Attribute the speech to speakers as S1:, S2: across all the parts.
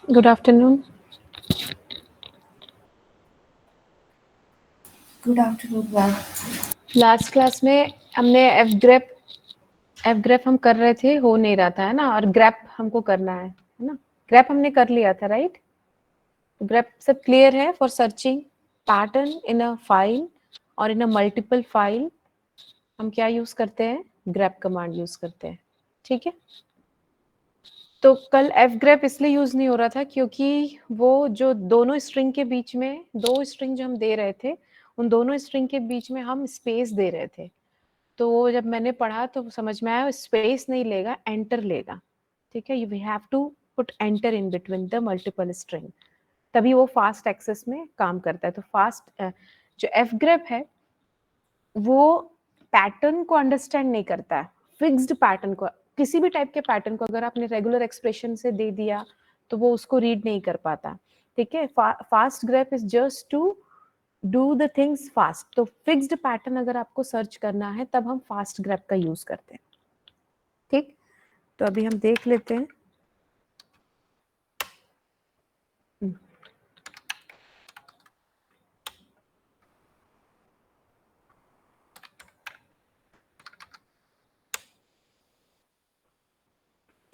S1: Good afternoon.
S2: Good afternoon ma'am.
S1: Last class में हमने F grep हम कर रहे थे, हो नहीं रहा था, है ना। और ग्रेप हमको करना है ना। ग्रेप हमने कर लिया था, राइट। ग्रेप सब क्लियर है for searching pattern in a file और इन अ मल्टीपल फाइल। हम क्या यूज करते हैं? ग्रेप कमांड यूज करते हैं, ठीक है। तो कल एफ ग्रेप इसलिए यूज नहीं हो रहा था क्योंकि वो जो दोनों स्ट्रिंग के बीच में, दो स्ट्रिंग जो हम दे रहे थे, उन दोनों स्ट्रिंग के बीच में हम स्पेस दे रहे थे। तो वो जब मैंने पढ़ा तो समझ में आया, स्पेस नहीं लेगा, एंटर लेगा, ठीक है। You have to put enter in between the multiple string, तभी वो फास्ट एक्सेस में काम करता है। तो फास्ट जो एफ ग्रेप है वो पैटर्न को अंडरस्टैंड नहीं करता है, फिक्स्ड पैटर्न को। किसी भी टाइप के पैटर्न को अगर आपने रेगुलर एक्सप्रेशन से दे दिया तो वो उसको रीड नहीं कर पाता, ठीक है। Fast grep is just to do the things fast. तो फिक्स्ड पैटर्न अगर आपको सर्च करना है तब हम फास्ट ग्रेप का यूज करते हैं, ठीक। तो अभी हम देख लेते हैं।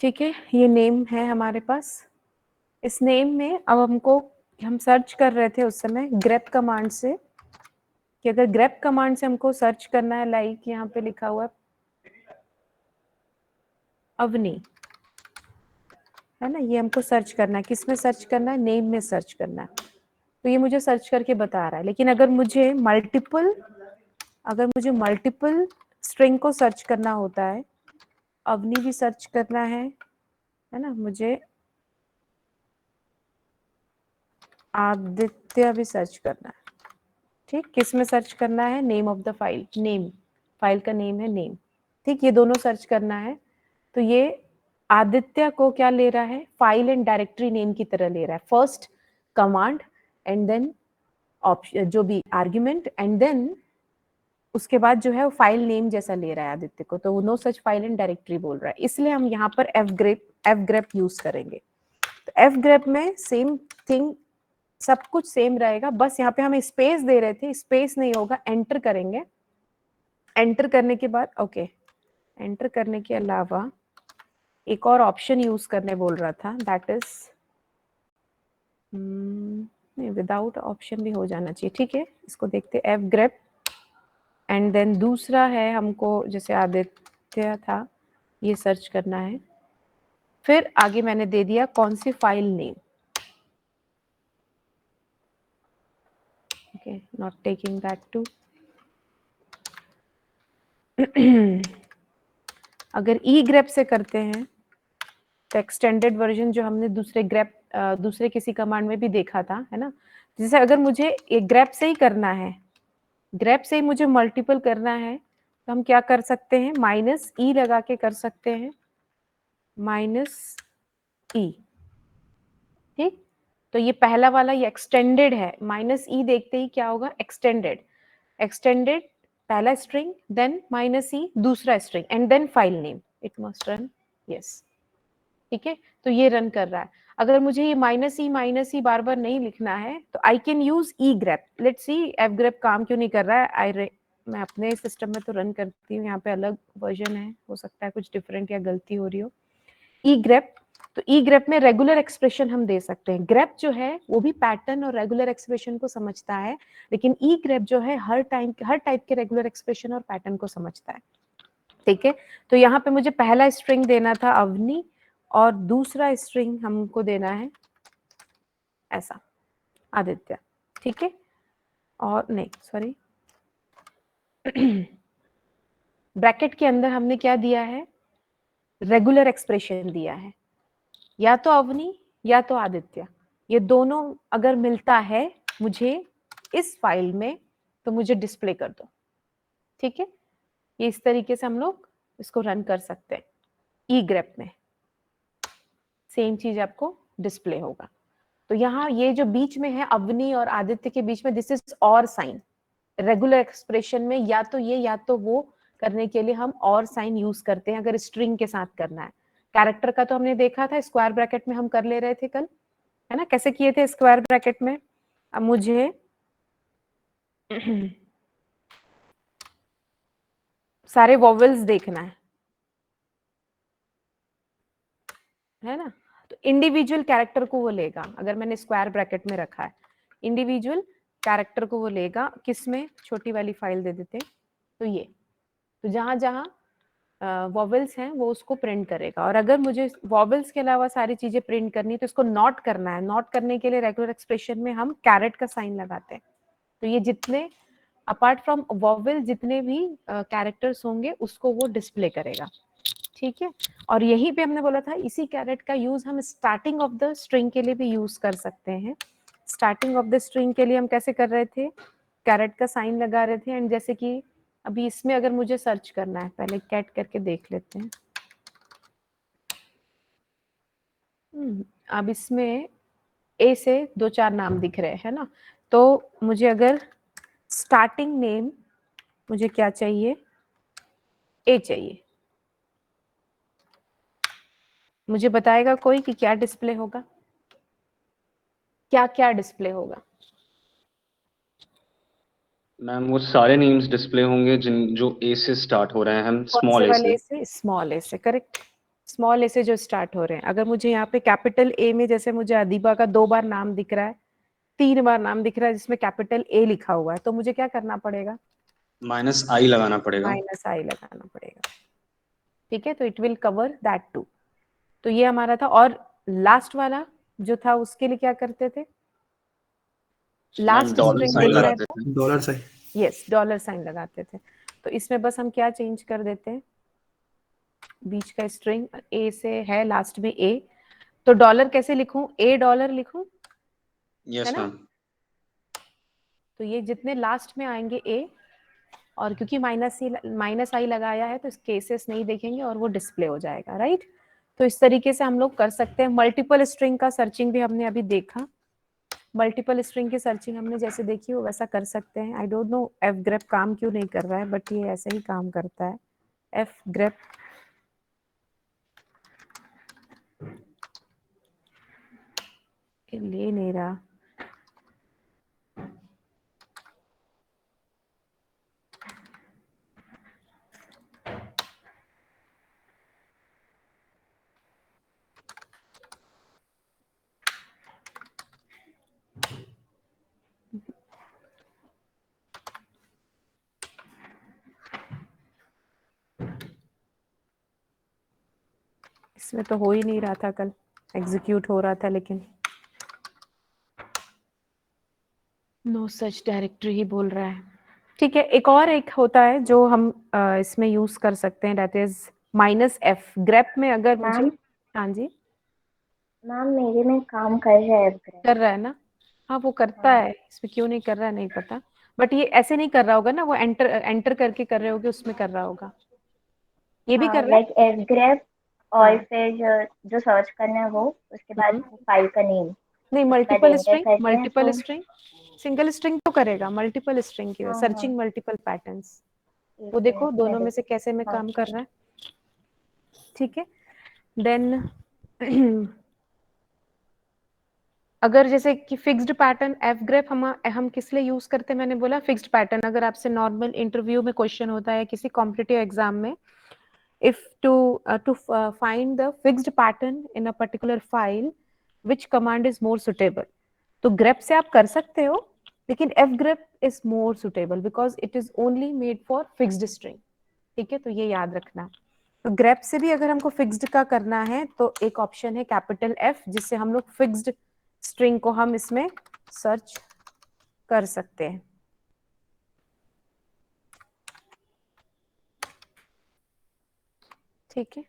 S1: ठीक है, ये नेम है हमारे पास। इस नेम में अब हमको, हम सर्च कर रहे थे उस समय ग्रेप कमांड से, कि अगर ग्रेप कमांड से हमको सर्च करना है, लाइक यहाँ पे लिखा हुआ अवनी, है ना। ये हमको सर्च करना है, किस में सर्च करना है? नेम में सर्च करना है। तो ये मुझे सर्च करके बता रहा है। लेकिन अगर मुझे मल्टीपल स्ट्रिंग को सर्च करना होता है, अवनी भी सर्च करना है ना, मुझे आदित्य भी सर्च करना है, ठीक। किस में सर्च करना है? Name of the file, name, file का नेम है नेम, ठीक। ये दोनों सर्च करना है। तो ये आदित्य को क्या ले रहा है? फाइल एंड डायरेक्टरी नेम की तरह ले रहा है। First command and then option, जो भी आर्ग्यूमेंट, एंड देन उसके बाद जो है वो फाइल नेम जैसा ले रहा है आदित्य को। तो वो no such file and directory बोल रहा है, इसलिए हम यहाँ पर एफ ग्रेप यूज करेंगे। तो एफ ग्रेप में सेम थिंग, सब कुछ सेम रहेगा, बस यहाँ पे हमें स्पेस दे रहे थे, स्पेस नहीं होगा, एंटर करेंगे। एंटर करने के बाद ओके, एंटर करने के अलावा एक और ऑप्शन यूज करने बोल रहा था, दैट इज नहीं, विदाउट ऑप्शन भी हो जाना चाहिए, ठीक है। इसको देखते एफ ग्रेप, एंड देन दूसरा है हमको, जैसे आदित्य था, ये सर्च करना है। फिर आगे मैंने दे दिया कौन सी file name, okay, not taking that too. अगर ई ग्रेप से करते हैं तो एक्सटेंडेड वर्जन जो हमने दूसरे किसी कमांड में भी देखा था, है ना। जैसे अगर मुझे एक ग्रेप से ही करना है, ग्रेप से ही मुझे मल्टीपल करना है, तो हम क्या कर सकते हैं? माइनस ई लगा के कर सकते हैं, माइनस ई, ठीक। तो ये पहला वाला ये एक्सटेंडेड है, माइनस ई देखते ही क्या होगा? एक्सटेंडेड। एक्सटेंडेड पहला स्ट्रिंग, देन माइनस ई दूसरा string, and then file name, it must run, yes, ठीक है। तो ये रन कर रहा है। अगर मुझे ये माइनस ई बार बार नहीं लिखना है तो I can use E grep. Let's see F grep काम क्यों नहीं कर रहा है। मैं अपने सिस्टम में तो रन करती हूँ, यहाँ पे अलग वर्जन है, हो सकता है कुछ डिफरेंट या गलती हो रही हो। ई ग्रेप, तो ई ग्रेप में रेगुलर एक्सप्रेशन हम दे सकते हैं। ग्रेप जो है वो भी पैटर्न और रेगुलर एक्सप्रेशन को समझता है, लेकिन ई ग्रेप जो है हर टाइप के रेगुलर एक्सप्रेशन और पैटर्न को समझता है, ठीक है। तो यहाँ पे मुझे पहला स्ट्रिंग देना था अवनी, और दूसरा स्ट्रिंग हमको देना है ऐसा, आदित्य, ठीक है। और नहीं, सॉरी, ब्रैकेट के अंदर हमने क्या दिया है? रेगुलर एक्सप्रेशन दिया है, या तो अवनी या तो आदित्य, ये दोनों अगर मिलता है मुझे इस फाइल में तो मुझे डिस्प्ले कर दो, ठीक है। ये इस तरीके से हम लोग इसको रन कर सकते हैं। ई ग्रेप में सेम चीज आपको डिस्प्ले होगा। तो यहाँ ये जो बीच में है अवनी और आदित्य के बीच में, दिस इज और साइन। रेगुलर एक्सप्रेशन में या तो ये या तो वो करने के लिए हम और साइन यूज करते हैं, अगर स्ट्रिंग के साथ करना है। कैरेक्टर का तो हमने देखा था, स्क्वायर ब्रैकेट में हम कर ले रहे थे कल, है ना, कैसे किए थे स्क्वायर ब्रैकेट में। अब मुझे सारे वॉवेल्स देखना है ना, तो इंडिविजुअल कैरेक्टर को वो लेगा। अगर मैंने स्क्वायर ब्रैकेट में रखा है, इंडिविजुअल कैरेक्टर को वो लेगा, किसमें, छोटी वाली फाइल दे देते हैं, तो ये, तो जहां जहां वॉवेल्स हैं वो उसको प्रिंट करेगा। और अगर मुझे वॉवेल्स के अलावा सारी चीजें प्रिंट करनी है तो इसको नोट करना है। नोट करने के लिए रेगुलर एक्सप्रेशन में हम कैरेट का साइन लगाते हैं। तो ये जितने अपार्ट फ्रॉम वॉवेल जितने भी कैरेक्टर्स होंगे उसको वो डिस्प्ले करेगा, ठीक है। और यहीं पे हमने बोला था इसी कैरेट का यूज हम स्टार्टिंग ऑफ द स्ट्रिंग के लिए भी यूज कर सकते हैं। स्टार्टिंग ऑफ द स्ट्रिंग के लिए हम कैसे कर रहे थे, कैरेट का साइन लगा रहे थे। एंड जैसे कि अभी इसमें अगर मुझे सर्च करना है, पहले कैट करके देख लेते हैं। अब इसमें ए से 2-4 नाम दिख रहे हैं ना, तो मुझे अगर स्टार्टिंग नेम मुझे क्या चाहिए, ए चाहिए। मुझे बताएगा कोई कि क्या डिस्प्ले होगा, क्या क्या डिस्प्ले होगा।
S2: मैम वो सारे नेम्स डिस्प्ले होंगे जो ए से स्टार्ट हो रहे हैं, हम
S1: कौन से
S2: स्मॉल ए
S1: वाले
S2: से।
S1: स्मॉल ए से, करेक्ट। स्मॉल ए से जो स्टार्ट हो रहे हैं। अगर मुझे यहाँ पे कैपिटल ए में, जैसे मुझे अदीबा का 2 बार नाम दिख रहा है, 3 बार नाम दिख रहा है जिसमें कैपिटल ए लिखा हुआ है, तो मुझे क्या करना पड़ेगा,
S2: माइनस आई लगाना पड़ेगा।
S1: माइनस आई लगाना पड़ेगा, ठीक है। तो it will cover that too. तो ये हमारा था। और लास्ट वाला जो था उसके लिए क्या करते थे,
S2: ma'am
S1: last
S2: dollar
S1: string
S2: sign
S1: देख रहे
S2: लगाते
S1: थे,
S2: थे।
S3: Dollar sign.
S1: Yes, dollar sign लगाते थे। तो इसमें बस हम क्या चेंज कर देते हैं, बीच का स्ट्रिंग ए से है, लास्ट में ए, तो डॉलर कैसे लिखूं, ए डॉलर लिखूं, है
S2: यस
S1: ना।
S2: मैम।
S1: तो ये जितने लास्ट में आएंगे ए, और क्योंकि माइनस आई लगाया है तो केसेस नहीं देखेंगे और वो डिस्प्ले हो जाएगा, राइट। तो इस तरीके से हम लोग कर सकते हैं। मल्टीपल स्ट्रिंग का सर्चिंग भी हमने अभी देखा। मल्टीपल स्ट्रिंग की सर्चिंग हमने जैसे देखी हो वैसा कर सकते हैं। I don't know F grep काम क्यों नहीं कर रहा है, बट ये ऐसे ही काम करता है। एफ ग्रेप ले नहीं रहा। इसमें तो हो ही नहीं रहा था, कल एग्जीक्यूट हो रहा था लेकिन नो सच डायरेक्टरी ही बोल रहा है। ठीक है, एक होता है जो हम इसमें यूज कर सकते हैं, that is minus F grep में। अगर मुझे,
S4: मैम
S1: हाँ जी,
S4: मैम मेरे में काम कर रहा है अपग्रेड।
S1: कर रहा है ना, हाँ वो करता
S4: हाँ
S1: है, इसमें क्यों नहीं कर रहा है नहीं पता। बट ये ऐसे नहीं कर रहा होगा ना, वो एंटर एंटर करके कर रहे होगे, उसमें कर रहा होगा। ये भी
S4: हाँ,
S1: कर रहा है।
S4: लाइक एफग्रेप और
S1: हाँ,
S4: फिर जो सर्च करना है वो, उसके बाद फाइल का नेम,
S1: नहीं,
S4: उसके बाद
S1: मल्टीपल
S4: एंटर
S1: स्ट्रिंग,
S4: करते हैं
S1: मल्टीपल
S4: तो
S1: स्ट्रिंग, सिंगल स्ट्रिंग तो करेगा, मल्टीपल स्ट्रिंग की
S4: हाँ हाँ।
S1: Searching multiple patterns.
S4: एक
S1: वो देखो
S4: मिनट मैं
S1: दोनों में से
S4: देख।
S1: कैसे में
S4: हाँ
S1: काम कर रहा है, ठीक है। देन अगर जैसे कि फिक्स्ड पैटर्न एफ ग्रेप हम किस लिए यूज करते हैं, मैंने बोला फिक्स्ड पैटर्न। अगर आपसे नॉर्मल इंटरव्यू में क्वेश्चन होता है किसी कॉम्पिटिटिव एग्जाम में, if to find the fixed pattern in a particular file, which command is more suitable, तो grep से आप कर सकते हो, लेकिन fgrep is more suitable because it is only made for fixed string, ठीक है। तो ये याद रखना। तो grep से भी अगर हमको fixed का करना है तो एक ऑप्शन है कैपिटल F, जिससे हम लोग fixed string को हम इसमें सर्च कर सकते हैं, ठीक है।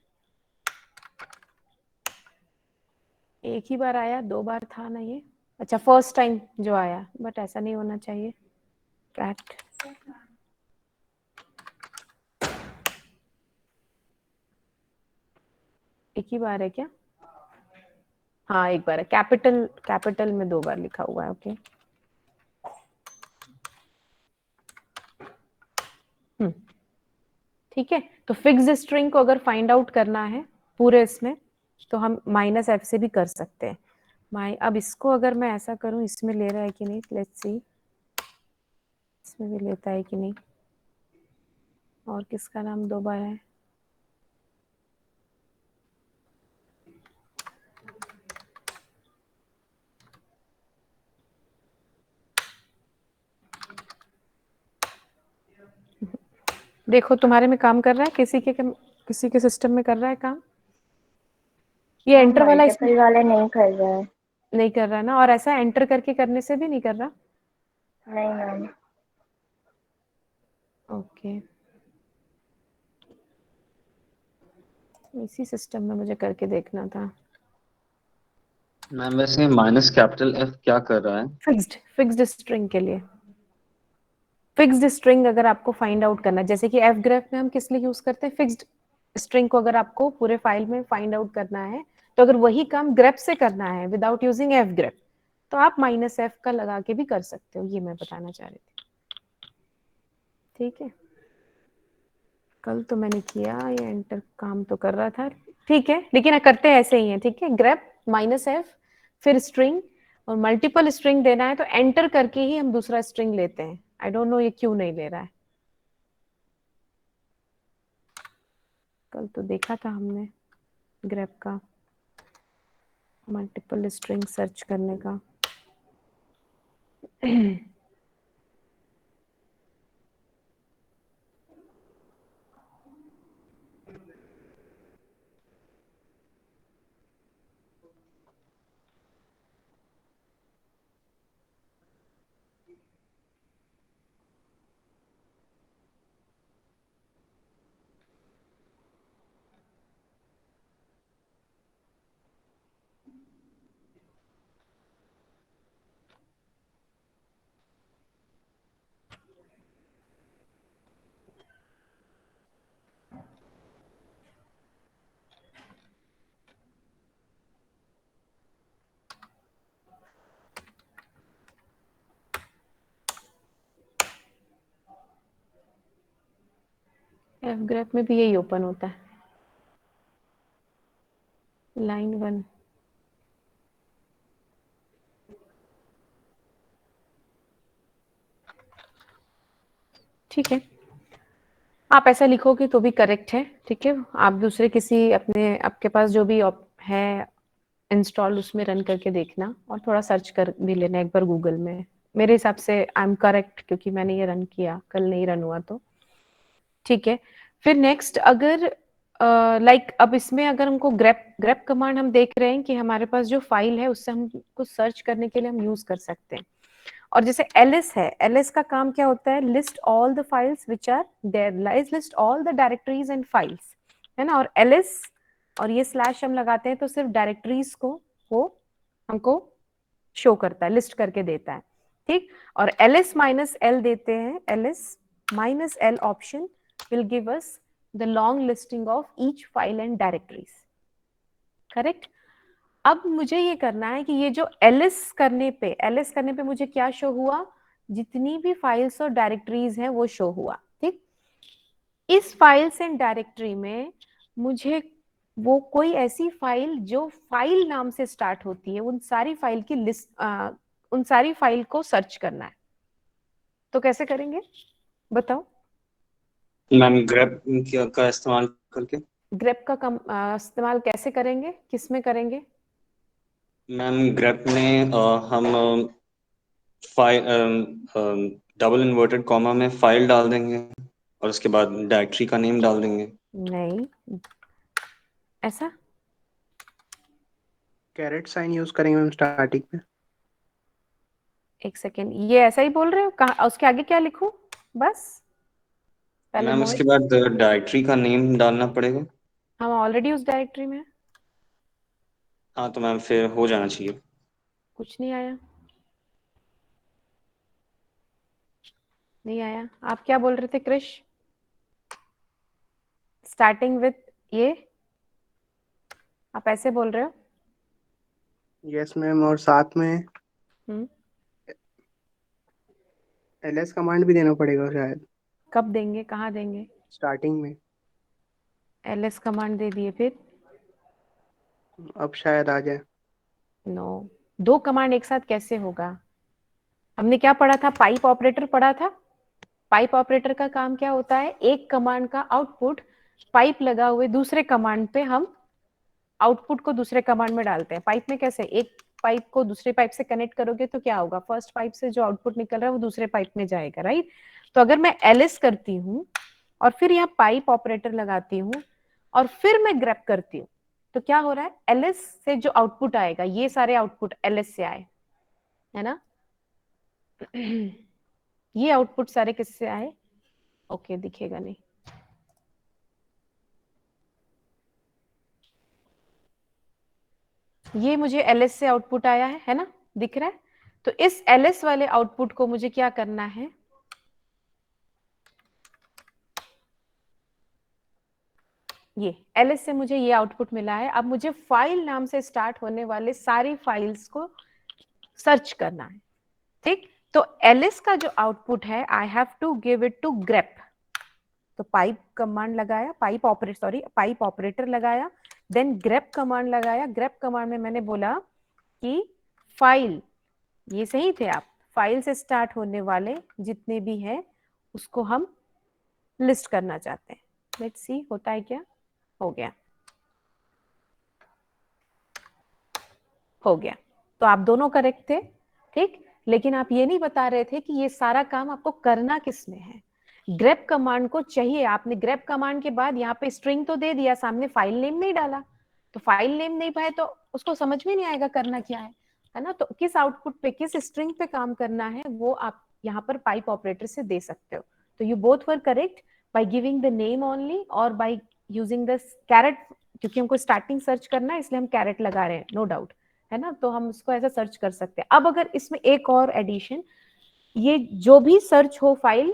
S1: एक ही बार आया, 2 बार था ना ये, अच्छा फर्स्ट टाइम जो आया, बट ऐसा नहीं होना चाहिए। कैट एक ही बार है क्या, हाँ एक बार है। कैपिटल कैपिटल में 2 बार लिखा हुआ है, ओके। ठीक है। तो फिक्स्ड स्ट्रिंग को अगर फाइंड आउट करना है पूरे इसमें, तो हम माइनस एफ से भी कर सकते हैं। अब इसको अगर मैं ऐसा करूं, इसमें ले रहा है कि नहीं, लेट्स सी, इसमें भी लेता है कि नहीं। और किसका नाम 2 बार है? देखो तुम्हारे में काम कर रहा है, किसी के सिस्टम में कर रहा है काम? ये एंटर वाला इसमें
S4: मल्टीपल वाले नहीं कर रहा है।
S1: नहीं कर रहा ना, और ऐसा एंटर करके करने से भी नहीं कर रहा?
S4: नहीं मैम।
S1: ओके, इसी सिस्टम में मुझे करके देखना था।
S2: मैम वैसे माइनस कैपिटल एफ क्या कर रहा है?
S1: फिक्स्ड स्ट्रिंग के लिए। फिक्स्ड स्ट्रिंग अगर आपको फाइंड आउट करना है, जैसे कि एफ ग्रेफ में हम किस लिए यूज करते हैं, फिक्स्ड स्ट्रिंग को अगर आपको पूरे फाइल में फाइंड आउट करना है, तो अगर वही काम ग्रेप से करना है विदाउट यूजिंग एफ ग्रेप, तो आप माइनस एफ का लगा के भी कर सकते हो। ये मैं बताना चाह रही थी। ठीक है, कल तो मैंने किया, ये एंटर काम तो कर रहा था, ठीक है, लेकिन करते ऐसे ही है। ठीक है, ग्रेप माइनस एफ फिर स्ट्रिंग, और मल्टीपल स्ट्रिंग देना है तो एंटर करके ही हम दूसरा स्ट्रिंग लेते हैं। आई डोंट नो ये क्यों नहीं ले रहा है। कल तो देखा था हमने ग्रेप का मल्टीपल स्ट्रिंग सर्च करने का। एफ ग्रेप में भी यही ओपन होता है, लाइन 1। ठीक है, आप ऐसा लिखोगे तो भी करेक्ट है। ठीक है, आप दूसरे किसी अपने आपके पास जो भी है इंस्टॉल, उसमें रन करके देखना, और थोड़ा सर्च कर भी लेना एक बार गूगल में। मेरे हिसाब से आई एम करेक्ट, क्योंकि मैंने ये रन किया, कल नहीं रन हुआ तो। ठीक है, फिर नेक्स्ट अगर अब इसमें अगर हमको ग्रेप ग्रेप कमांड हम देख रहे हैं कि हमारे पास जो फाइल है उससे हम कुछ सर्च करने के लिए हम यूज कर सकते हैं। और जैसे एलएस है, एलएस का काम क्या होता है, list all the files which are there, list all the directories and files, है ना। और एलएस और ये स्लैश हम लगाते हैं तो सिर्फ डायरेक्टरीज को वो हमको शो करता है, लिस्ट करके देता है। ठीक, और ls माइनस एल देते हैं, ls minus L option will give us the long listing of each file and directories. Correct. अब मुझे ये करना है कि ये जो ls करने पे मुझे क्या शो हुआ, जितनी भी फाइल्स और डायरेक्टरीज हैं वो शो हुआ। ठीक, इस फाइल्स एंड डायरेक्टरी में मुझे वो कोई ऐसी फाइल जो फाइल नाम से स्टार्ट होती है, उन सारी फाइल की लिस्ट, उन सारी फाइल को सर्च करना है। तो कैसे करेंगे बताओ?
S2: मैम ग्रेप का इस्तेमाल करके।
S1: ग्रेप का इस्तेमाल कैसे करेंगे, किस में करेंगे?
S2: मैम ग्रेप में हम फाइल डबल इन्वर्टेड कॉमा में फाइल डाल देंगे और उसके बाद डायरेक्टरी का नेम डाल देंगे।
S1: नहीं, ऐसा
S3: कैरेट साइन यूज करेंगे मैम स्टार्टिंग में।
S1: एक सेकेंड, ये ऐसा ही बोल रहे हो? कहा उसके आगे क्या लिखूं? बस पहले
S2: मैम उसके
S1: मोहित,
S2: बाद डायरेक्टरी का नेम डालना पड़ेगा।
S1: हम ऑलरेडी उस डायरेक्टरी में हैं।
S2: हाँ तो मैम फिर हो जाना चाहिए।
S1: कुछ नहीं आया, नहीं आया। आप क्या बोल रहे थे क्रिश? स्टार्टिंग विथ ये, आप ऐसे बोल रहे हो?
S3: यस मैम, और साथ में
S1: हम्म,
S3: ls कमांड भी देना पड़ेगा शायद
S1: कब देंगे, कहाँ देंगे?
S3: स्टार्टिंग में।
S1: ls कमांड दे दिए फिर?
S3: अब शायद आ जाए।
S1: नो, दो कमांड एक साथ कैसे होगा? हमने क्या पढ़ा था? पाइप ऑपरेटर पढ़ा था। पाइप ऑपरेटर का काम क्या होता है? एक कमांड का आउटपुट पाइप लगा हुए दूसरे कमांड पे हम आउटपुट को दूसरे कमांड में डालते हैं। पाइप में कैसे? एक पाइप को दूसरे पाइप से कनेक्ट करोगे तो क्या होगा? फर्स्ट पाइप से जो आउटपुट निकल रहा है वो दूसरे पाइप में जाएगा, राइट? तो अगर मैं एलएस करती हूँ और फिर यहाँ पाइप ऑपरेटर लगाती हूँ और फिर मैं ग्रैप करती हूँ, तो क्या हो रहा है? एलएस से जो आउटपुट आएगा, ये सारे आउटपुट एलएस से आए, है ना? ये आउटपुट सारे किससे आए? ओके, दिखेगा नहीं। ये मुझे एलएस से आउटपुट आया है ना? दिख रहा है? तो इस एलएस वाले आउटपुट को मुझे क्या करना है? ये एलएस से मुझे ये आउटपुट मिला है। अब मुझे फाइल नाम से स्टार्ट होने वाले सारी फाइल्स को सर्च करना है, ठीक? तो एलएस का जो आउटपुट है, I have to give it to grep. तो पाइप कमांड लगाया, पाइप ऑपरेटर लगाया, देन ग्रेप कमांड लगाया। ग्रेप कमांड में मैंने बोला कि फाइल, ये सही थे आप, फाइल से स्टार्ट होने वाले जितने भी हैं उसको हम लिस्ट करना चाहते हैं। लेट्स सी होता है क्या। हो गया, हो गया। तो आप दोनों करेक्ट थे, ठीक? लेकिन आप ये नहीं बता रहे थे कि ये सारा काम आपको करना किसमें है। ग्रेप कमांड को चाहिए, आपने ग्रेप कमांड के बाद यहाँ पे स्ट्रिंग तो दे दिया, सामने फाइल नेम नहीं डाला। तो फाइल नेम नहीं पाए तो उसको समझ में नहीं आएगा करना क्या है ना? तो किस आउटपुट पे, किस स्ट्रिंग पे काम करना है वो आप यहाँ पर पाइप ऑपरेटर से दे सकते हो। तो you both were correct by giving the name only और बाय यूजिंग द कैरेट, क्योंकि हमको स्टार्टिंग सर्च करना है इसलिए हम कैरेट लगा रहे हैं, नो डाउट, है ना? तो हम उसको ऐसा सर्च कर सकते हैं। अब अगर इसमें एक और एडिशन, ये जो भी सर्च हो फाइल,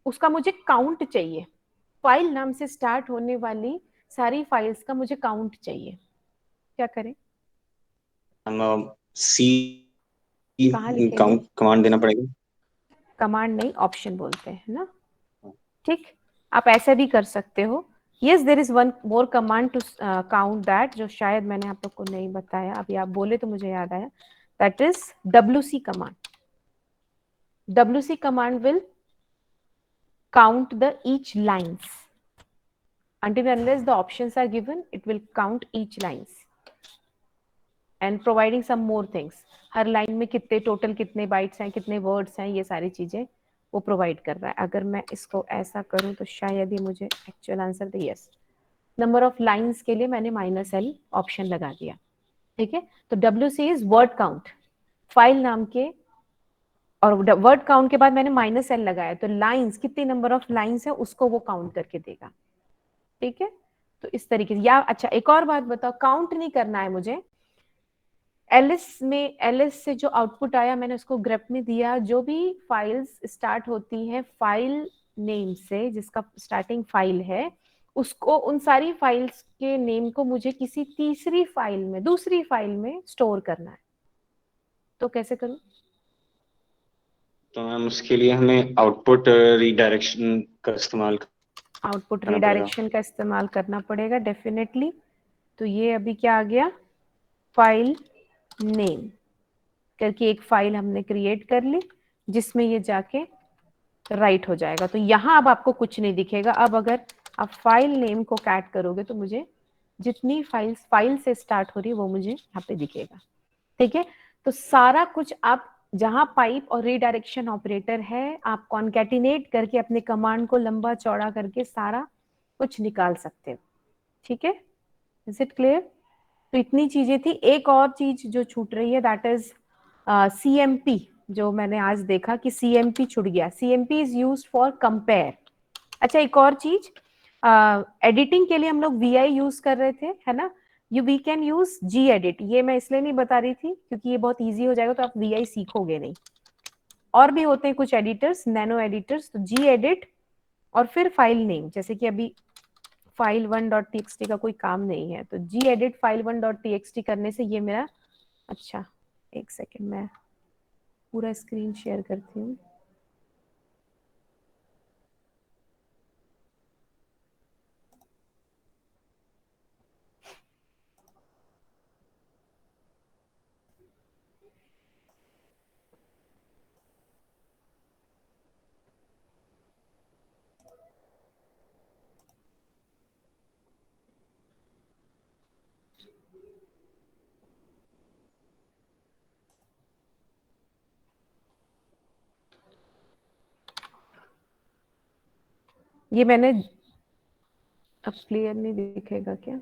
S1: उसका मुझे काउंट चाहिए। फाइल नाम से स्टार्ट होने वाली सारी फाइल्स का मुझे काउंट चाहिए। क्या करें?
S2: हम सी
S1: कहाँ लिखेंगे?
S2: काउंट कमांड देना पड़ेगा।
S1: कमांड नहीं, ऑप्शन बोलते हैं ना, ठीक? आप ऐसे भी कर सकते हो। Yes, there is one more command to count that, जो शायद मैंने आप लोग को नहीं बताया, अभी आप बोले तो मुझे याद आया। That is WC command. WC command will count the each lines. Until and unless the options are given, it will count each lines and providing some more things. Her line में कितने टोटल, कितने bytes हैं, कितने words हैं, ये सारी चीजें वो प्रोवाइड कर रहा है। अगर मैं इसको ऐसा करूं तो शायद ही मुझे actual answer they. Yes, number of lines के लिए मैंने -L ऑप्शन लगा दिया, ठीक है? तो WC is word count, file नाम के, और वर्ड काउंट के बाद मैंने -L लगाया, तो लाइंस, कितनी नंबर ऑफ लाइंस है उसको वो काउंट करके देगा, ठीक है? तो इस तरीके से। या अच्छा, एक और बात बताओ, काउंट नहीं करना है मुझे। एलएस से जो आउटपुट आया मैंने उसको ग्रेप में दिया। जो भी फाइल्स स्टार्ट होती हैं फाइल नेम से, जिसका स्टार्टिंग फाइल है, उसको, उन सारी फाइल्स के नेम को मुझे किसी तीसरी फाइल में, दूसरी फाइल में स्टोर करना है। तो कैसे करूं?
S2: तो मैम उसके लिए हमें आउटपुट रीडायरेक्शन का इस्तेमाल
S1: आउटपुट
S2: करना पड़ेगा।
S1: रीडायरेक्शन का इस्तेमाल करना पड़ेगा, डेफिनेटली। तो ये अभी क्या आ गया? फाइल नेम करके एक फाइल हमने क्रिएट कर ली जिसमें ये जाके राइट हो जाएगा। तो यहाँ अब आपको कुछ नहीं दिखेगा। अब अगर आप फाइल नेम को कैट करोगे तो मुझे जितनी फाइल्स फाइल से स्टार्ट हो रही है वो मुझे यहाँ पे दिखेगा, ठीक है? तो सारा कुछ आप, जहां पाइप और रीडायरेक्शन ऑपरेटर है, आप कॉन्कैटिनेट करके अपने कमांड को लंबा चौड़ा करके सारा कुछ निकाल सकते हो, ठीक है? Is it clear? तो इतनी चीजें थी। एक और चीज जो छूट रही है, दैट इज CMP। जो मैंने आज देखा कि CMP छूट गया। CMP is used for compare. अच्छा, एक और चीज, एडिटिंग के लिए हम लोग VI यूज कर रहे थे, है ना? We can use Gedit। ये मैं इसलिए नहीं बता रही थी क्योंकि ये बहुत इजी हो जाएगा तो आप VI सीखोगे नहीं। और भी होते हैं कुछ एडिटर्स, नैनो एडिटर्स। तो Gedit और फिर फाइल नेम, जैसे कि अभी file1.txt का कोई काम नहीं है तो Gedit file1.txt करने से ये मेरा, अच्छा एक सेकेंड, मैं पूरा स्क्रीन शेयर करती हूँ। ये मैंने अब क्लियर नहीं दिखेगा क्या?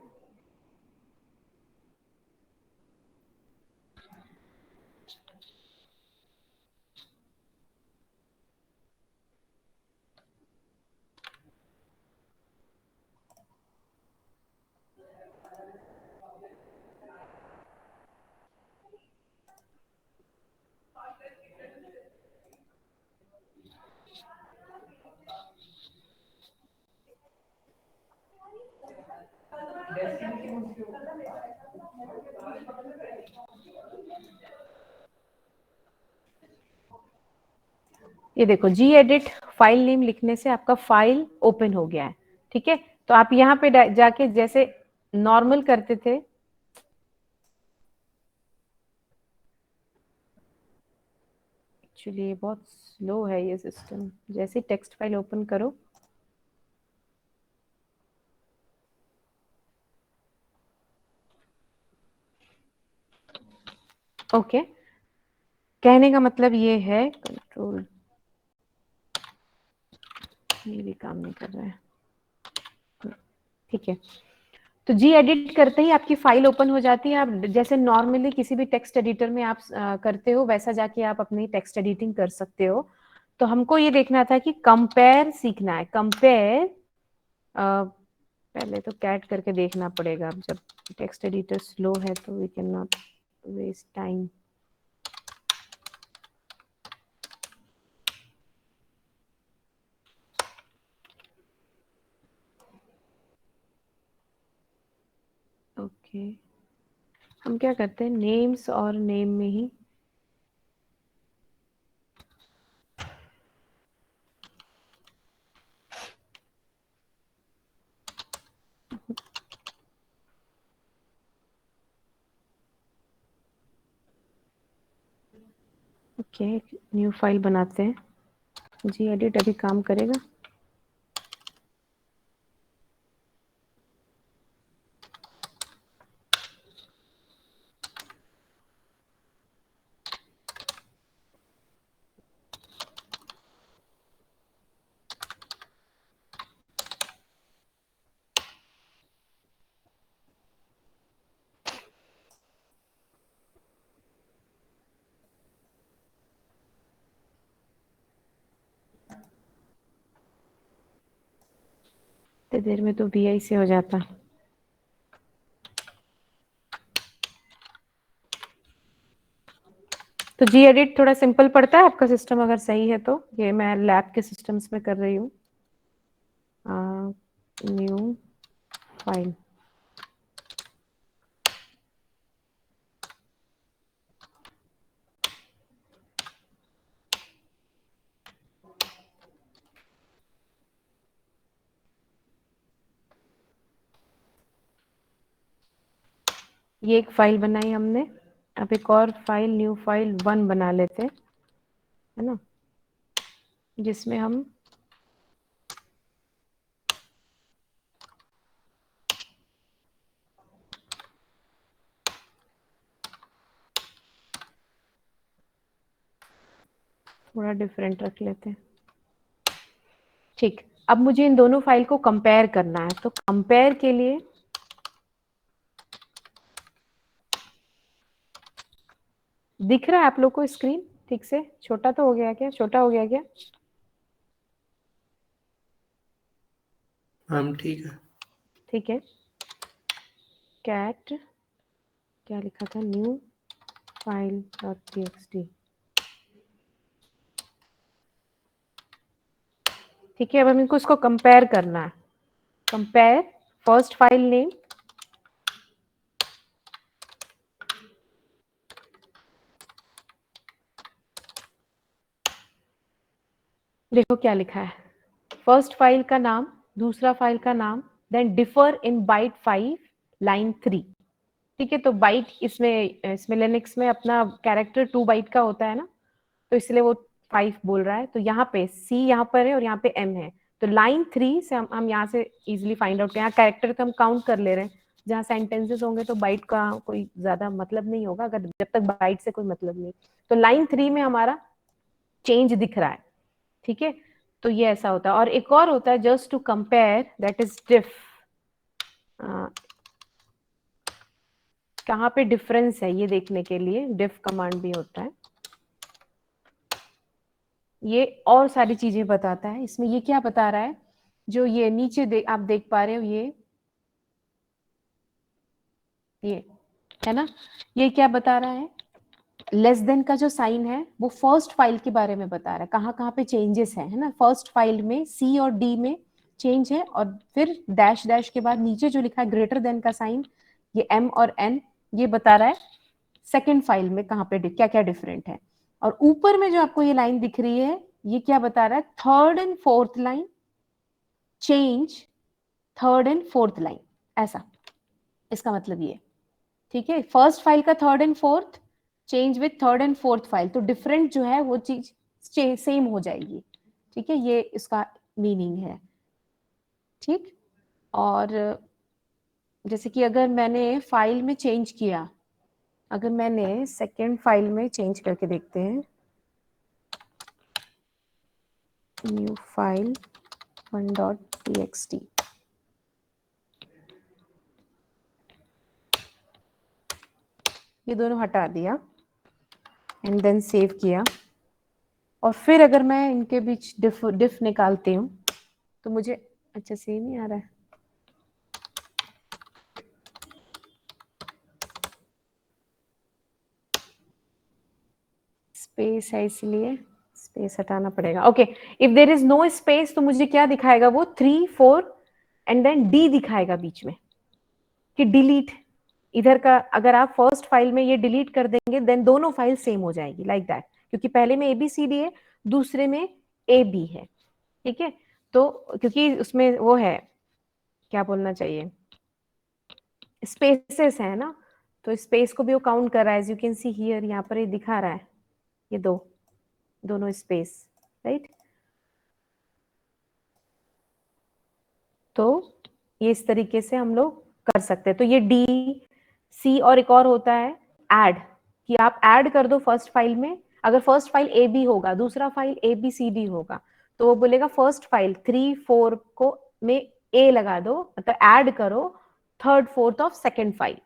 S1: ये देखो, जी एडिट फाइल नेम लिखने से आपका फाइल ओपन हो गया है। ठीक है, तो आप यहाँ पे जाके जैसे नॉर्मल करते थे, एक्चुअली ये बहुत स्लो है ये सिस्टम, जैसे टेक्स्ट फाइल ओपन करो ओके। कहने का मतलब ये है, कंट्रोल ये भी काम नहीं कर रहा है, ठीक है। तो जी एडिट करते ही आपकी फाइल ओपन हो जाती है। आप जैसे नॉर्मली किसी भी टेक्स्ट एडिटर में आप करते हो, वैसा जाके आप अपनी टेक्स्ट एडिटिंग कर सकते हो। तो हमको ये देखना था कि कंपेयर सीखना है। कंपेयर पहले तो कैट करके देखना पड़ेगा। अब जब टेक्स्ट एडिटर स्लो है तो we can not waste time. Okay, हम क्या करते हैं, नेम्स और नेम में ही ओके न्यू फाइल बनाते हैं। जी एडिट अभी काम करेगा। इतनी देर में तो वी से हो जाता। तो जी एडिट थोड़ा सिंपल पड़ता है आपका सिस्टम अगर सही है तो। ये मैं लैब के सिस्टम्स में कर रही हूँ। न्यू फाइल, ये एक फाइल बनाई हमने। अब एक और फाइल न्यू फाइल 1 बना लेते हैं, है ना, जिसमें हम थोड़ा डिफरेंट रख लेते हैं। ठीक, अब मुझे इन दोनों फाइल को कंपेयर करना है। तो कंपेयर के लिए दिख रहा है आप लोग को स्क्रीन ठीक से? छोटा तो हो गया क्या? छोटा हो गया क्या?
S3: हम ठीक है।
S1: ठीक है, कैट क्या लिखा था, न्यू फाइल डॉट txt। ठीक है, अब हम इनको इसको कंपेयर करना है। कंपेयर फर्स्ट फाइल नेम, देखो क्या लिखा है, फर्स्ट फाइल का नाम, दूसरा फाइल का नाम, then differ in byte 5 line 3। ठीक है, तो बाइट इसमें लिनक्स में अपना कैरेक्टर 2 बाइट का होता है ना, तो इसलिए वो 5 बोल रहा है। तो यहाँ पे सी यहाँ पर है और यहाँ पे एम है। तो लाइन 3 से हम यहाँ से इजिली फाइंड आउट, यहाँ कैरेक्टर तो हम काउंट कर ले रहे हैं। जहाँ सेंटेंसेस होंगे तो बाइट का कोई ज्यादा मतलब नहीं होगा, अगर जब तक बाइट से कोई मतलब नहीं। तो लाइन 3 में हमारा चेंज दिख रहा है। ठीक है, तो ये ऐसा होता है। और एक और होता है just to compare, that is diff. कहाँ पे डिफरेंस है ये देखने के लिए डिफ कमांड भी होता है। ये और सारी चीजें बताता है। इसमें ये क्या बता रहा है, जो ये नीचे आप देख पा रहे हो, ये है ना, ये क्या बता रहा है, लेस देन का जो साइन है वो फर्स्ट फाइल के बारे में बता रहा है, कहाँ कहाँ पे चेंजेस है ना। फर्स्ट फाइल में सी और डी में चेंज है, और फिर डैश डैश के बाद नीचे जो लिखा है ग्रेटर देन का साइन, ये एम और एन, ये बता रहा है सेकेंड फाइल में कहाँ पे क्या क्या डिफरेंट है। और ऊपर में जो आपको ये लाइन दिख रही है, ये क्या बता रहा है, third and fourth line change, third and fourth line, ऐसा इसका मतलब ये। ठीक है, फर्स्ट फाइल का third and fourth change with third and fourth file, तो डिफरेंट जो है वो चीज सेम हो जाएगी। ठीक है, ये इसका मीनिंग है। ठीक, और जैसे कि अगर मैंने फाइल में चेंज किया, अगर मैंने सेकेंड फाइल में चेंज करके देखते हैं, न्यू फाइल 1.txt, ये दोनों हटा दिया एंड देन सेव किया, और फिर अगर मैं इनके बीच डिफ निकालती हूँ तो मुझे अच्छा से नहीं आ रहा है, स्पेस है इसलिए स्पेस हटाना पड़ेगा। Okay, if there is no space तो मुझे क्या दिखाएगा, वो 3 4 एंड देन डी दिखाएगा बीच में कि डिलीट। इधर का अगर आप फर्स्ट फाइल में ये डिलीट कर देंगे देन दोनों फाइल सेम हो जाएगी लाइक दैट, क्योंकि पहले में ABCD है, दूसरे में AB है। ठीक है, तो क्योंकि उसमें वो है, क्या बोलना चाहिए, स्पेसेस है ना, तो स्पेस को भी वो काउंट कर रहा है। As you can see here, यहाँ पर ये दिखा रहा है, ये दोनों स्पेस, राइट। तो ये इस तरीके से हम लोग कर सकते हैं। तो ये डी सी, और एक और होता है ऐड, कि आप ऐड कर दो फर्स्ट फाइल में। अगर फर्स्ट फाइल AB होगा, दूसरा फाइल ABCD होगा, तो वो बोलेगा फर्स्ट फाइल 3 4 को में A लगा दो, मतलब ऐड करो third fourth of second file.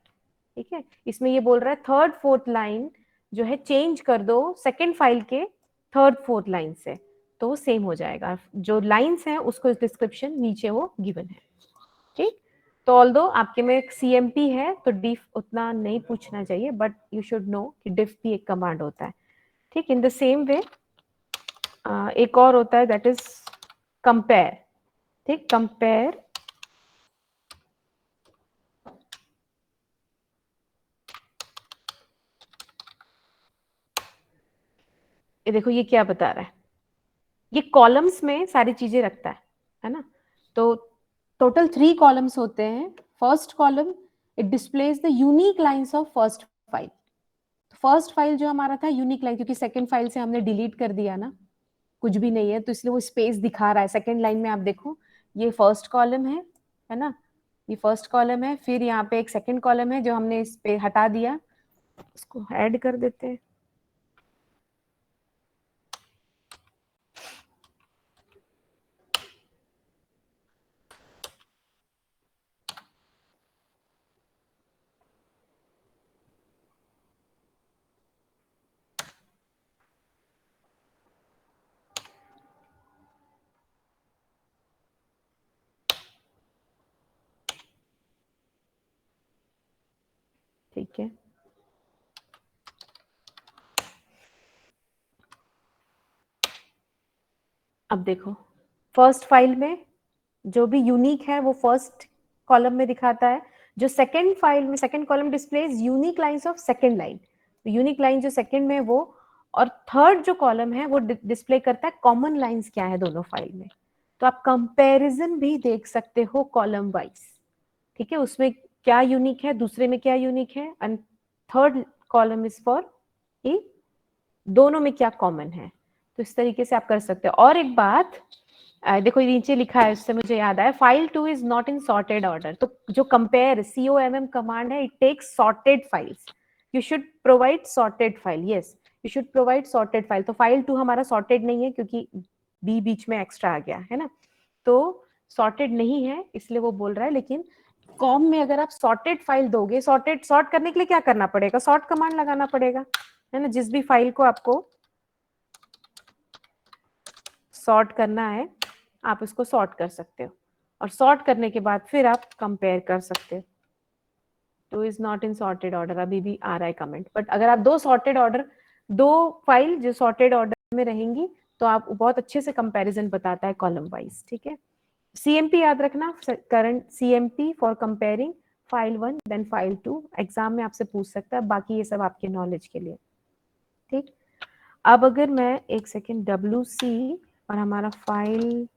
S1: ठीक है, इसमें ये बोल रहा है थर्ड फोर्थ लाइन जो है चेंज कर दो सेकेंड फाइल के थर्ड फोर्थ लाइन से, तो वो सेम हो जाएगा। जो लाइंस हैं उसको डिस्क्रिप्शन नीचे वो गिवन है। ठीक, तो ऑल्दो आपके में CMP है तो डिफ उतना नहीं पूछना चाहिए, बट यू शुड नो कि डिफ भी एक कमांड होता है। ठीक, इन द सेम वे एक और होता है दैट इज कंपेयर। ठीक, कंपेयर ये देखो ये क्या बता रहा है, ये कॉलम्स में सारी चीजें रखता है ना। तो टोटल 3 कॉलम्स होते हैं। First column it displays the unique lines of first file. First file जो हमारा था यूनिक लाइन, क्योंकि सेकंड फाइल से हमने डिलीट कर दिया ना, कुछ भी नहीं है, तो इसलिए वो स्पेस दिखा रहा है। सेकंड लाइन में आप देखो, ये फर्स्ट कॉलम है ना, ये फर्स्ट कॉलम है, फिर यहाँ पे एक सेकंड कॉलम है जो हमने इस पे हटा दिया, इसको ऐड कर देते हैं। ठीक है, अब देखो फर्स्ट फाइल में जो भी यूनिक है वो फर्स्ट कॉलम में दिखाता है। जो सेकंड फाइल में second column displays unique lines of second line, तो यूनिक लाइन जो सेकंड में वो, और थर्ड जो कॉलम है वो डिस्प्ले करता है कॉमन लाइंस क्या है दोनों फाइल में। तो आप कंपैरिजन भी देख सकते हो कॉलम वाइज। ठीक है, उसमें क्या यूनिक है, दूसरे में क्या यूनिक है, and third column is for दोनों में क्या कॉमन है। तो इस तरीके से आप कर सकते हो। और एक बात देखो नीचे लिखा है, उससे मुझे याद आया, file 2 is not in sorted order. तो जो कंपेयर COMM कमांड है, it takes sorted files. You should provide sorted file, yes you should provide sorted file. तो फाइल 2 हमारा सॉर्टेड नहीं है क्योंकि बी बीच में एक्स्ट्रा आ गया है ना, तो सॉर्टेड नहीं है इसलिए वो बोल रहा है। लेकिन कॉम में अगर आप सॉर्टेड फाइल दोगे, सॉर्ट करने के लिए क्या करना पड़ेगा, सॉर्ट कमांड लगाना पड़ेगा, है ना। जिस भी फाइल को आपको सॉर्ट करना है आप इसको सॉर्ट कर सकते हो, और सॉर्ट करने के बाद फिर आप कंपेयर कर सकते हो। तो is not in sorted order, अभी भी आ रहा है कमेंट। बट अगर आप दो फाइल जो सॉर्टेड ऑर्डर में रहेंगी तो आप बहुत अच्छे से कंपैरिजन बताता है कॉलम वाइज, ठीक है। CMP याद रखना, current CMP for comparing file 1 then file 2, exam में आपसे पूछ सकता है, बाकी ये सब आपके नॉलेज के लिए, ठीक। अब अगर मैं एक सेकेंड WC और हमारा फाइल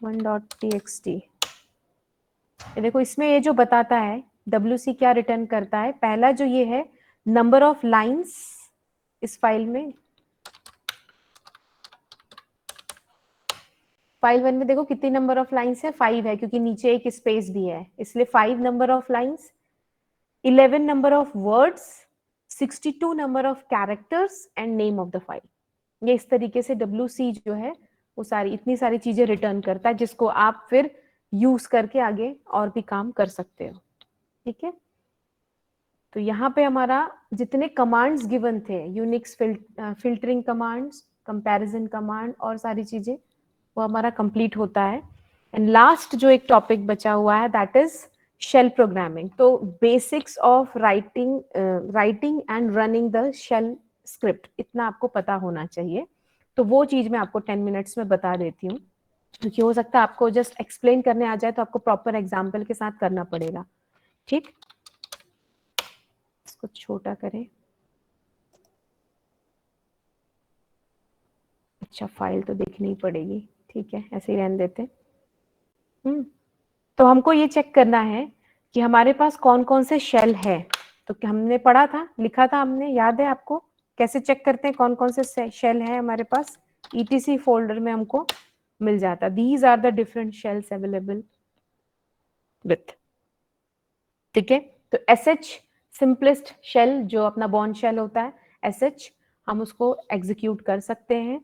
S1: 1.txt, ये देखो इसमें ये जो बताता है WC क्या रिटर्न करता है, पहला जो ये है नंबर ऑफ लाइंस इस फाइल में, फाइल 1 में देखो कितनी नंबर ऑफ लाइंस है, 5 है, क्योंकि नीचे एक स्पेस भी है इसलिए 5 number of lines, 11 number of words, 62 number of characters and name of the file. ये इस तरीके से WC जो है वो इतनी सारी चीजें रिटर्न करता है, जिसको आप फिर यूज करके आगे और भी काम कर सकते हो, ठीक है। तो यहाँ पे हमारा जितने कमांड्स गिवन थे, Unix filtering commands, comparison command और सारी चीजें, वो हमारा कंप्लीट होता है। एंड लास्ट जो एक टॉपिक बचा हुआ है दैट इज शेल प्रोग्रामिंग। तो basics of writing and running the shell script, इतना आपको पता होना चाहिए। तो वो चीज मैं आपको 10 मिनट्स में बता देती हूँ, क्योंकि हो सकता है आपको जस्ट एक्सप्लेन करने आ जाए तो आपको प्रॉपर एग्जाम्पल के साथ करना पड़ेगा, ठीक। इसको छोटा करें, अच्छा फाइल तो देखनी ही पड़ेगी, ठीक है, ऐसे ही रहने देते। तो हमको ये चेक करना है कि हमारे पास कौन कौन से शेल है। तो क्या हमने पढ़ा था, लिखा था हमने, याद है आपको कैसे चेक करते हैं कौन कौन से शेल है हमारे पास, ETC फोल्डर में हमको मिल जाता। These are the different shells available with, ठीक है। तो SH सिंपलेस्ट शेल जो अपना बॉर्न शेल होता है, SH हम उसको एग्जीक्यूट कर सकते हैं।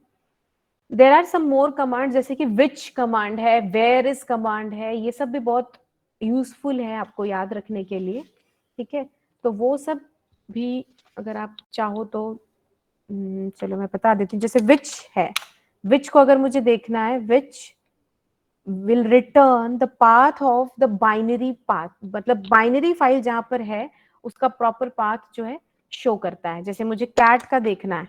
S1: There are some more command, जैसे कि विच कमांड है, वेयर इज कमांड है, ये सब भी बहुत यूजफुल है आपको याद रखने के लिए, ठीक है। तो वो सब भी अगर आप चाहो तो चलो मैं बता देती हूँ। जैसे विच है, विच को अगर मुझे देखना है, which will return the path of the binary path, मतलब बाइनरी फाइल जहां पर है उसका प्रॉपर पाथ जो है शो करता है। जैसे मुझे कैट का देखना है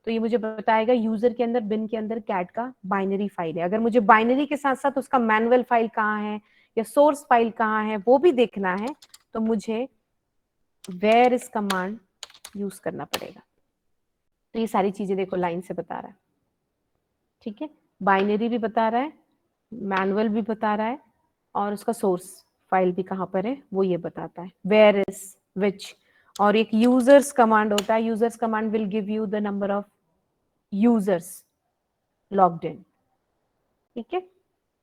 S1: तो ये मुझे बताएगा यूजर के अंदर, बिन के अंदर कैट का बाइनरी फाइल है। अगर मुझे बाइनरी के साथ साथ उसका मैनुअल फाइल कहाँ है या सोर्स फाइल कहाँ है वो भी देखना है, तो मुझे वेयर इज कमांड यूज करना पड़ेगा। तो ये सारी चीजें देखो लाइन से बता रहा है, ठीक है। बाइनरी भी बता रहा है, मैनुअल भी बता रहा है, और उसका सोर्स फाइल भी कहाँ पर है वो ये बताता है, वेयर इज, विच। और एक यूजर्स कमांड होता है, users command will give you the number of users logged in, ठीक है।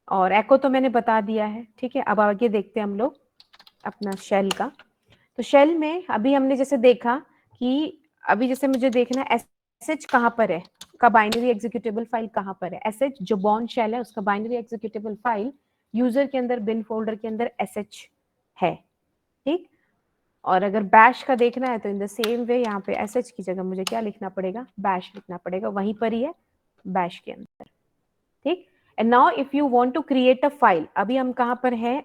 S1: और एको तो मैंने बता दिया है, ठीक है। अब आगे देखते हैं हम लोग अपना शेल का। तो शेल में अभी हमने जैसे देखा कि अभी जैसे मुझे देखना है SH कहाँ पर है, का बाइनरी एग्जीक्यूटेबल फाइल कहाँ पर है। SH जो बॉर्न शेल है उसका बाइनरी एग्जीक्यूटेबल फाइल यूजर के अंदर, बिन फोल्डर के अंदर SH है, ठीक। और अगर बैश का देखना है तो इन द सेम वे यहाँ पे SH की जगह मुझे क्या लिखना पड़ेगा, बैश लिखना पड़ेगा, वहीं पर ही है बैश के अंदर, ठीक। And now if you want to create a file, अभी हम कहाँ पर हैं,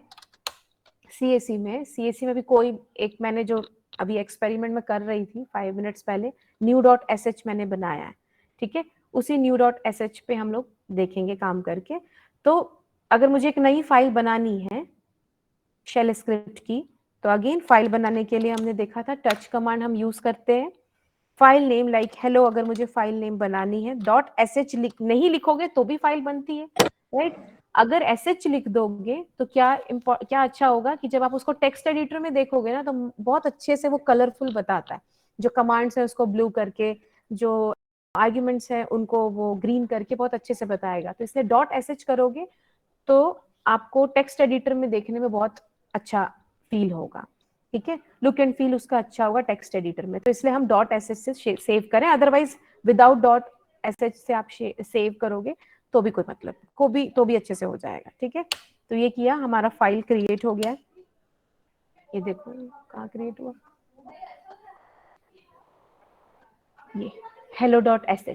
S1: CAC में। CAC में भी कोई एक मैंने जो अभी एक्सपेरिमेंट में कर रही थी 5 मिनट्स पहले, new.sh मैंने बनाया है, ठीक है। उसी new.sh पे हम लोग देखेंगे काम करके। तो अगर मुझे एक नई फाइल बनानी है शेल स्क्रिप्ट की, तो अगेन फाइल बनाने के लिए हमने देखा था टच कमांड हम यूज करते हैं। फाइल नेम लाइक हेलो, अगर मुझे फाइल नेम बनानी है, .sh नहीं लिखोगे तो भी फाइल बनती है, राइट। अगर sh लिख दोगे तो क्या अच्छा होगा कि जब आप उसको टेक्स्ट एडिटर में देखोगे ना तो बहुत अच्छे से वो कलरफुल बताता है, जो कमांड्स है उसको ब्लू करके, जो आर्ग्यूमेंट्स है उनको वो ग्रीन करके बहुत अच्छे से बताएगा। तो इसलिए .sh करोगे तो आपको टेक्स्ट एडिटर में देखने में बहुत अच्छा फील होगा, ठीक है। लुक एंड फील उसका अच्छा होगा टेक्स्ट एडिटर में, तो इसलिए हम .sh से सेव करें। अदरवाइज विदाउट .sh से आप सेव करोगे तो भी कोई मतलब तो भी अच्छे से हो जाएगा। ठीक है, तो ये किया, हमारा फाइल क्रिएट हो गया। ये देखो कहाँ क्रिएट हुआ, ये hello.sh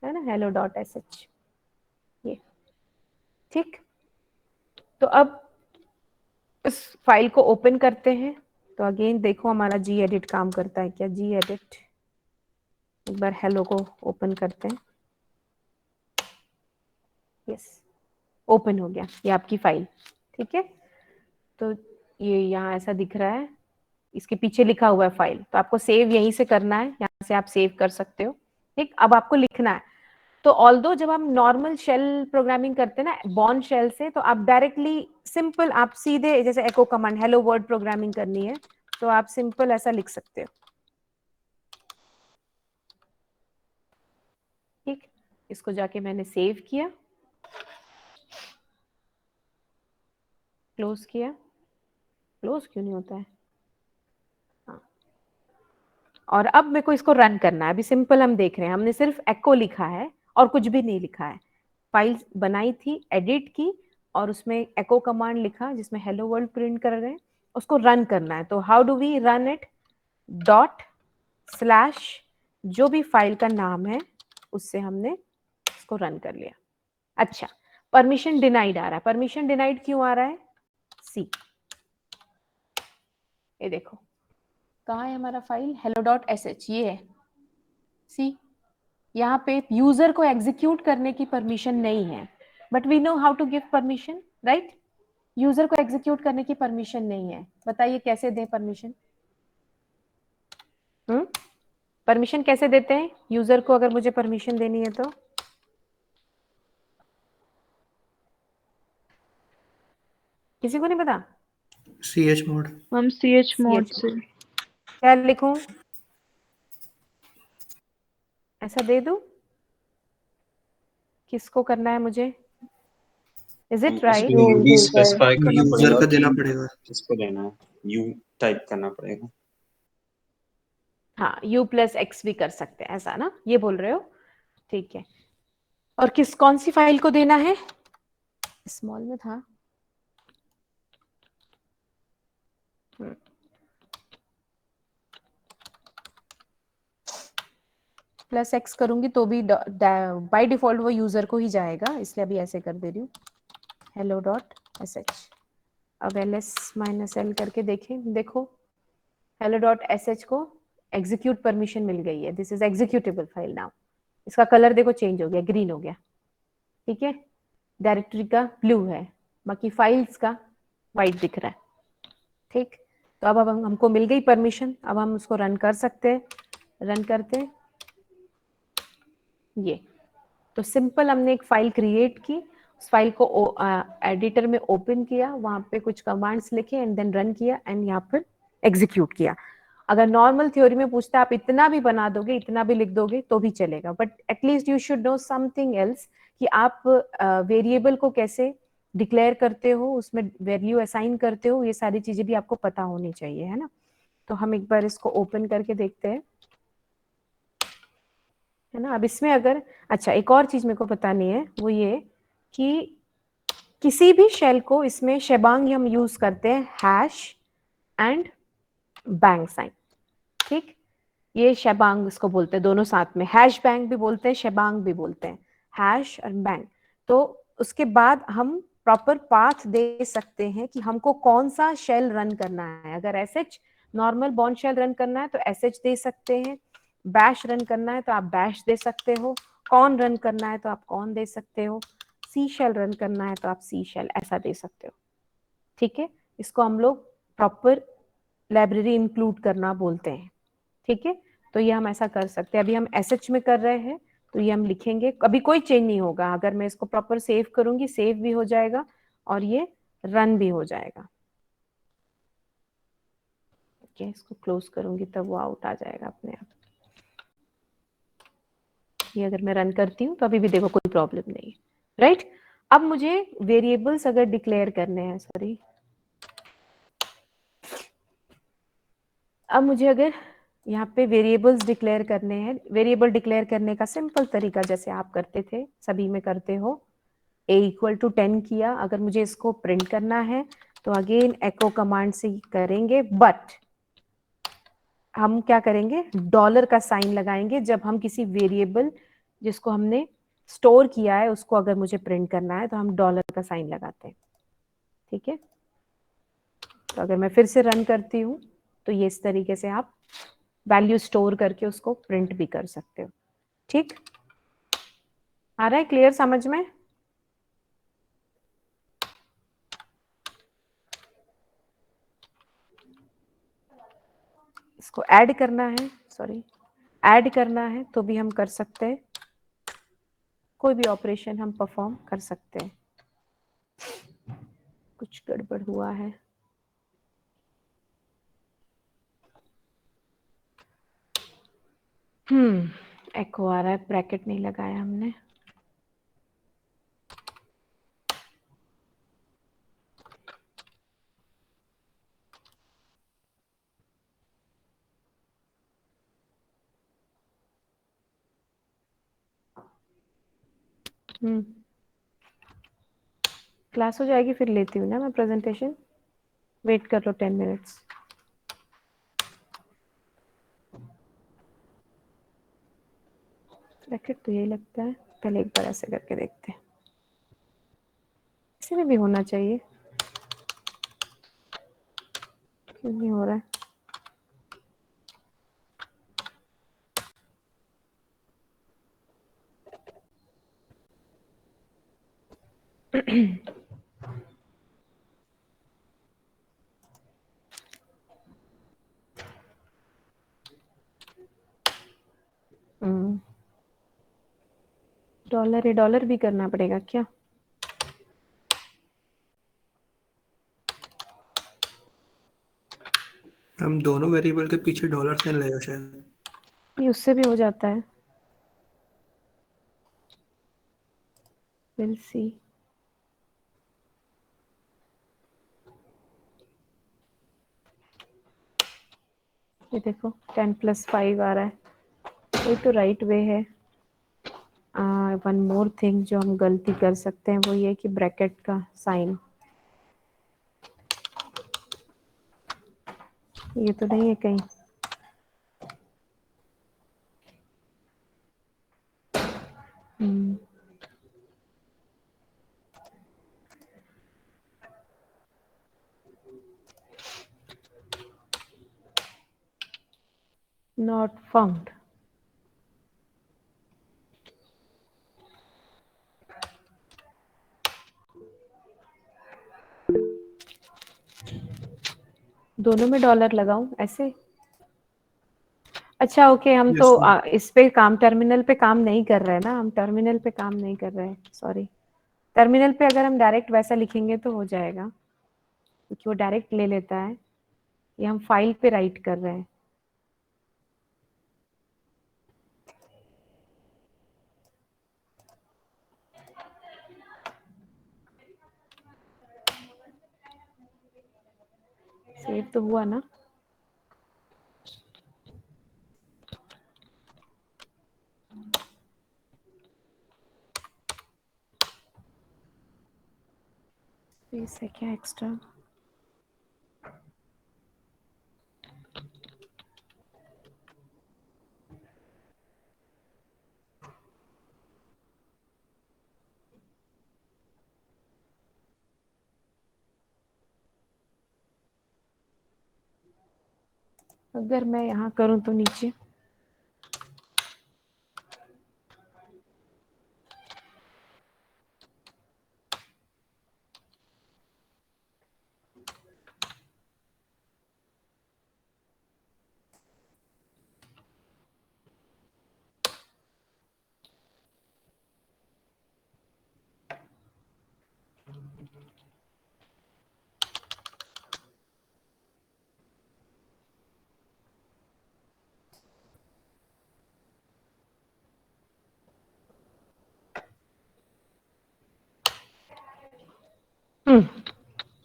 S1: है ना, hello.sh ये। ठीक, तो अब इस फाइल को ओपन करते हैं। तो अगेन देखो हमारा gedit काम करता है क्या। gedit, एक बार हेलो को ओपन करते हैं। यस, ओपन हो गया, ये आपकी फाइल। ठीक है, तो ये यहाँ ऐसा दिख रहा है, इसके पीछे लिखा हुआ है फाइल, तो आपको सेव यहीं से करना है, यहाँ से आप सेव कर सकते हो। ठीक, अब आपको लिखना है। तो ऑल्दो जब हम नॉर्मल शेल प्रोग्रामिंग करते हैं ना बॉर्न शेल से, तो आप डायरेक्टली सिंपल आप सीधे जैसे echo command hello word programming करनी है तो आप सिंपल ऐसा लिख सकते हो। ठीक, इसको जाके मैंने सेव किया, क्लोज किया। क्लोज क्यों नहीं होता है? हाँ, और अब मेरे को इसको रन करना है। अभी सिंपल हम देख रहे हैं, हमने सिर्फ एको लिखा है और कुछ भी नहीं लिखा है। फाइल बनाई थी, एडिट की और उसमें एको कमांड लिखा जिसमें हेलो वर्ल्ड प्रिंट कर रहे हैं, उसको रन करना है। तो how do we run it? Dot slash जो भी फाइल का नाम है उससे हमने इसको रन कर लिया। अच्छा, परमिशन डिनाइड आ रहा है। परमिशन डिनाइड क्यों आ रहा है? सी, ये देखो कहाँ है हमारा फाइल, hello.sh, ये है। सी, यहाँ पे यूजर को एग्जीक्यूट करने की परमिशन नहीं है, but we know how to give permission, right? User को एग्जीक्यूट करने की परमिशन नहीं है। बताइए कैसे दें परमिशन? परमिशन कैसे देते हैं यूजर को, अगर मुझे परमिशन देनी है तो? किसी को नहीं पता?
S3: CH mode.
S5: हम CH मोड से।
S1: क्या लिखूं? ऐसा दे दूं? किसको करना है मुझे? Is it right?
S2: उसमें भी स्पेसिफाई करना
S3: यूजर
S2: पड़ेगा
S3: का देना
S2: कि
S3: पड़ेगा।
S2: किसको देना है, यू टाइप करना पड़ेगा।
S1: हाँ, u+x भी कर सकते हैं ऐसा ना, ये बोल रहे हो? ठीक है, और कौन सी फाइल को देना है? स्मॉल में था। +x करूंगी तो भी बाय डिफॉल्ट वो यूजर को ही जाएगा, इसलिए अभी ऐसे कर दे रही हूँ hello.sh। अब ls-l करके देखें, देखो hello.sh को एग्जीक्यूट परमिशन मिल गई है। This is executable file now. इसका कलर देखो चेंज हो गया, ग्रीन हो गया। ठीक है, डायरेक्टरी का ब्लू है, बाकी फाइल्स का व्हाइट दिख रहा है। ठीक, तो अब हमको मिल गई परमिशन, अब हम उसको रन कर सकते हैं। रन करते ये, तो सिंपल हमने एक फाइल क्रिएट की, उस फाइल को एडिटर में ओपन किया, वहां पे कुछ कमांड्स लिखे एंड देन रन किया एंड यहाँ पर एग्जीक्यूट किया। अगर नॉर्मल थ्योरी में पूछता है आप इतना भी बना दोगे, इतना भी लिख दोगे तो भी चलेगा, but at least you should know something else कि आप वेरिएबल को कैसे डिक्लेयर करते हो, उसमें वैल्यू असाइन करते हो, ये सारी चीजें भी आपको पता होनी चाहिए, है ना। तो हम एक बार इसको ओपन करके देखते हैं, है ना। अब इसमें अगर, अच्छा एक और चीज मेरे को बतानी है, वो ये कि किसी भी शेल को इसमें शेबांग हम यूज करते हैं, हैश एंड बैंग साइन। ठीक, ये शेबांग इसको बोलते हैं, दोनों साथ में, हैश बैंग भी बोलते हैं, शेबांग भी बोलते हैं, हैश और बैंग। तो उसके बाद हम प्रॉपर पाथ दे सकते हैं कि हमको कौन सा शेल रन करना है। अगर SH normal Bourne shell run करना है तो एसएच दे सकते हैं, बैश रन करना है तो आप बैश दे सकते हो, कॉन रन करना है तो आप कॉन दे सकते हो, सी शेल रन करना है तो आप सी शेल ऐसा दे सकते हो। ठीक है, इसको हम लोग प्रॉपर लाइब्रेरी इंक्लूड करना बोलते हैं। ठीक है, तो ये हम ऐसा कर सकते हैं। अभी हम एसएच में कर रहे हैं तो ये हम लिखेंगे, अभी कोई चेंज नहीं होगा। अगर मैं इसको प्रॉपर सेव करूंगी, सेव भी हो जाएगा और ये रन भी हो जाएगा। ओके, इसको क्लोज करूंगी तब वो आउट आ जाएगा अपने आप। ये अगर मैं रन करती हूँ तो अभी भी देखो कोई प्रॉब्लम नहीं, राइट। अब मुझे वेरिएबल्स अगर डिक्लेयर करने हैं, सॉरी, अब मुझे अगर यहाँ पे वेरिएबल्स डिक्लेयर करने हैं। वेरिएबल डिक्लेयर करने का सिंपल तरीका जैसे आप करते थे, सभी में करते हो, a इक्वल टू 10 किया। अगर मुझे इसको प्रिंट करना है तो अगेन एको कमांड से ही करेंगे, बट हम क्या करेंगे, डॉलर का साइन लगाएंगे जब हम किसी वेरिएबल जिसको हमने स्टोर किया है उसको अगर मुझे प्रिंट करना है तो हम डॉलर का साइन लगाते हैं। ठीक है, तो अगर मैं फिर से रन करती हूँ तो ये इस तरीके से आप वैल्यू स्टोर करके उसको प्रिंट भी कर सकते हो। ठीक, आ रहा है क्लियर समझ में? इसको ऐड करना है, सॉरी ऐड करना है तो भी हम कर सकते हैं, कोई भी ऑपरेशन हम परफॉर्म कर सकते हैं। कुछ गड़बड़ हुआ है, एको आ रहा है, ब्रैकेट नहीं लगाया हमने। क्लास हो जाएगी फिर लेती हूँ ना मैं प्रेजेंटेशन, वेट कर लो 10 मिनट्स। ब्रैकेट तो यही लगता है, पहले एक बार ऐसे करके देखते हैं, इसी में भी होना चाहिए, क्यों नहीं हो रहा है? डॉलर है, डॉलर भी करना पड़ेगा क्या?
S3: हम दोनों वेरिएबल के पीछे डॉलर साइन लगेगा शायद।
S1: ये उससे भी हो जाता है, विल सी। ये देखो 10 + 5 आ रहा है, ये तो राइट वे है। वन मोर थिंग जो हम गलती कर सकते हैं वो ये कि ब्रैकेट का साइन, ये तो नहीं है कहीं, नॉट फाउंड। दोनों में डॉलर लगाऊं ऐसे? अच्छा ओके, हम
S3: Yes,
S1: तो
S3: ma'am.
S1: इस पे काम, टर्मिनल पे काम नहीं कर रहे हैं ना, हम टर्मिनल पे काम नहीं कर रहे हैं, सॉरी। टर्मिनल पे अगर हम डायरेक्ट वैसा लिखेंगे तो हो जाएगा, क्योंकि वो डायरेक्ट ले लेता है। ये हम फाइल पे राइट कर रहे हैं। सेव तो हुआ ना? स्पेस है क्या एक्स्ट्रा? अगर मैं यहाँ करूँ तो नीचे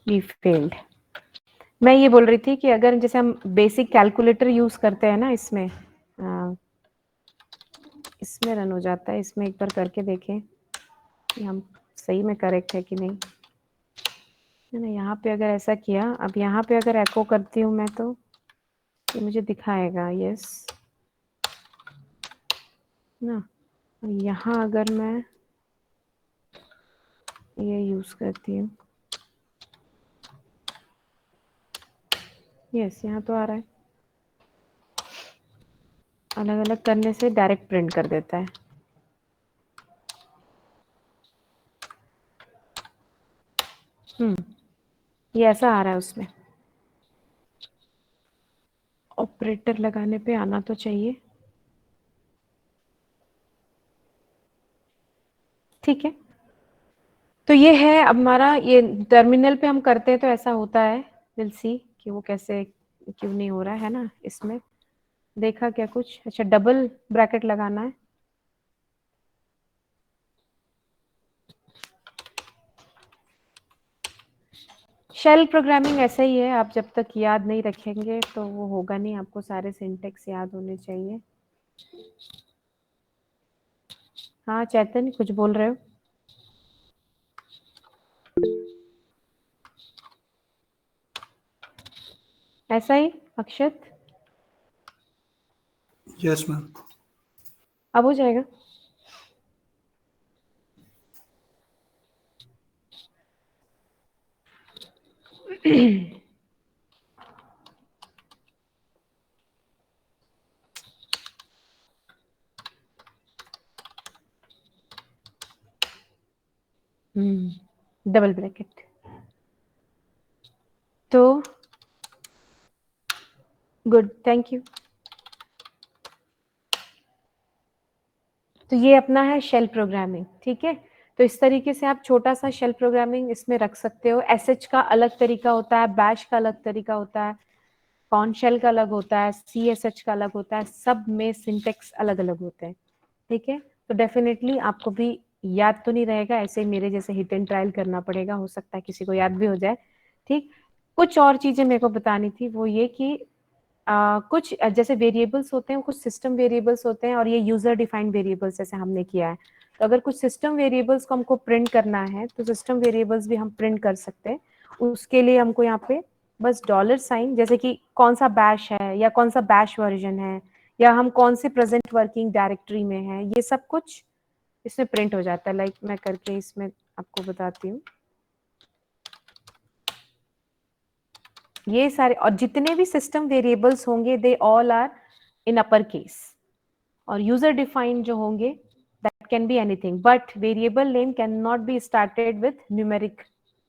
S1: we failed. मैं ये बोल रही थी कि अगर जैसे हम बेसिक कैलकुलेटर यूज करते हैं ना, इसमें इसमें रन हो जाता है। इसमें एक बार करके देखें कि हम सही में करेक्ट है कि नहीं, है ना। यहाँ पे अगर ऐसा किया, अब यहाँ पे अगर एको करती हूँ मैं, तो ये मुझे दिखाएगा यस ना। यहाँ अगर मैं ये यूज करती हूँ, यस यहाँ तो आ रहा है। अलग अलग करने से डायरेक्ट प्रिंट कर देता है। ये ऐसा आ रहा है उसमें। ऑपरेटर लगाने पे आना तो चाहिए। ठीक है, तो ये है अब हमारा, ये टर्मिनल पे हम करते हैं तो ऐसा होता है। विल सी कि वो कैसे क्यों नहीं हो रहा है ना। इसमें देखा क्या कुछ? अच्छा, डबल ब्रैकेट लगाना है। शेल प्रोग्रामिंग ऐसा ही है, आप जब तक याद नहीं रखेंगे तो वो होगा नहीं। आपको सारे सिंटेक्स याद होने चाहिए। हाँ चैतन्य, कुछ बोल रहे हो? ऐसा ही अक्षत,
S3: यस मैम।
S1: अब हो जाएगा। Double bracket. तो गुड, थैंक यू। तो ये अपना है शेल प्रोग्रामिंग, ठीक है। तो इस तरीके से आप छोटा सा शेल प्रोग्रामिंग इसमें रख सकते हो। एसएच का अलग तरीका होता है, बैश का अलग तरीका होता है, कॉर्न शेल का अलग होता है, सीएसएच का अलग होता है। सब में सिंटेक्स अलग अलग होते हैं, ठीक है। तो डेफिनेटली आपको भी याद तो नहीं रहेगा, ऐसे ही मेरे जैसे हिट एंड ट्रायल करना पड़ेगा। हो सकता है किसी को याद भी हो जाए, ठीक। कुछ और चीजें मेरे को बतानी थी, वो ये कि कुछ जैसे वेरिएबल्स होते हैं, कुछ सिस्टम वेरिएबल्स होते हैं, और ये यूजर डिफाइंड वेरिएबल्स जैसे हमने किया है। तो अगर कुछ सिस्टम वेरिएबल्स को हमको प्रिंट करना है तो सिस्टम वेरिएबल्स भी हम प्रिंट कर सकते हैं। उसके लिए हमको यहाँ पे बस $, जैसे कि कौन सा बैश है या कौन सा बैश वर्जन है या हम कौन से प्रेजेंट वर्किंग डायरेक्टरी में है, ये सब कुछ इसमें प्रिंट हो जाता है। लाइक मैं करके इसमें आपको बताती हूँ। ये सारे और जितने भी सिस्टम वेरिएबल्स होंगे they all are in upper case, और यूजर डिफाइंड जो होंगे that can be anything, but variable name can not be started with numeric,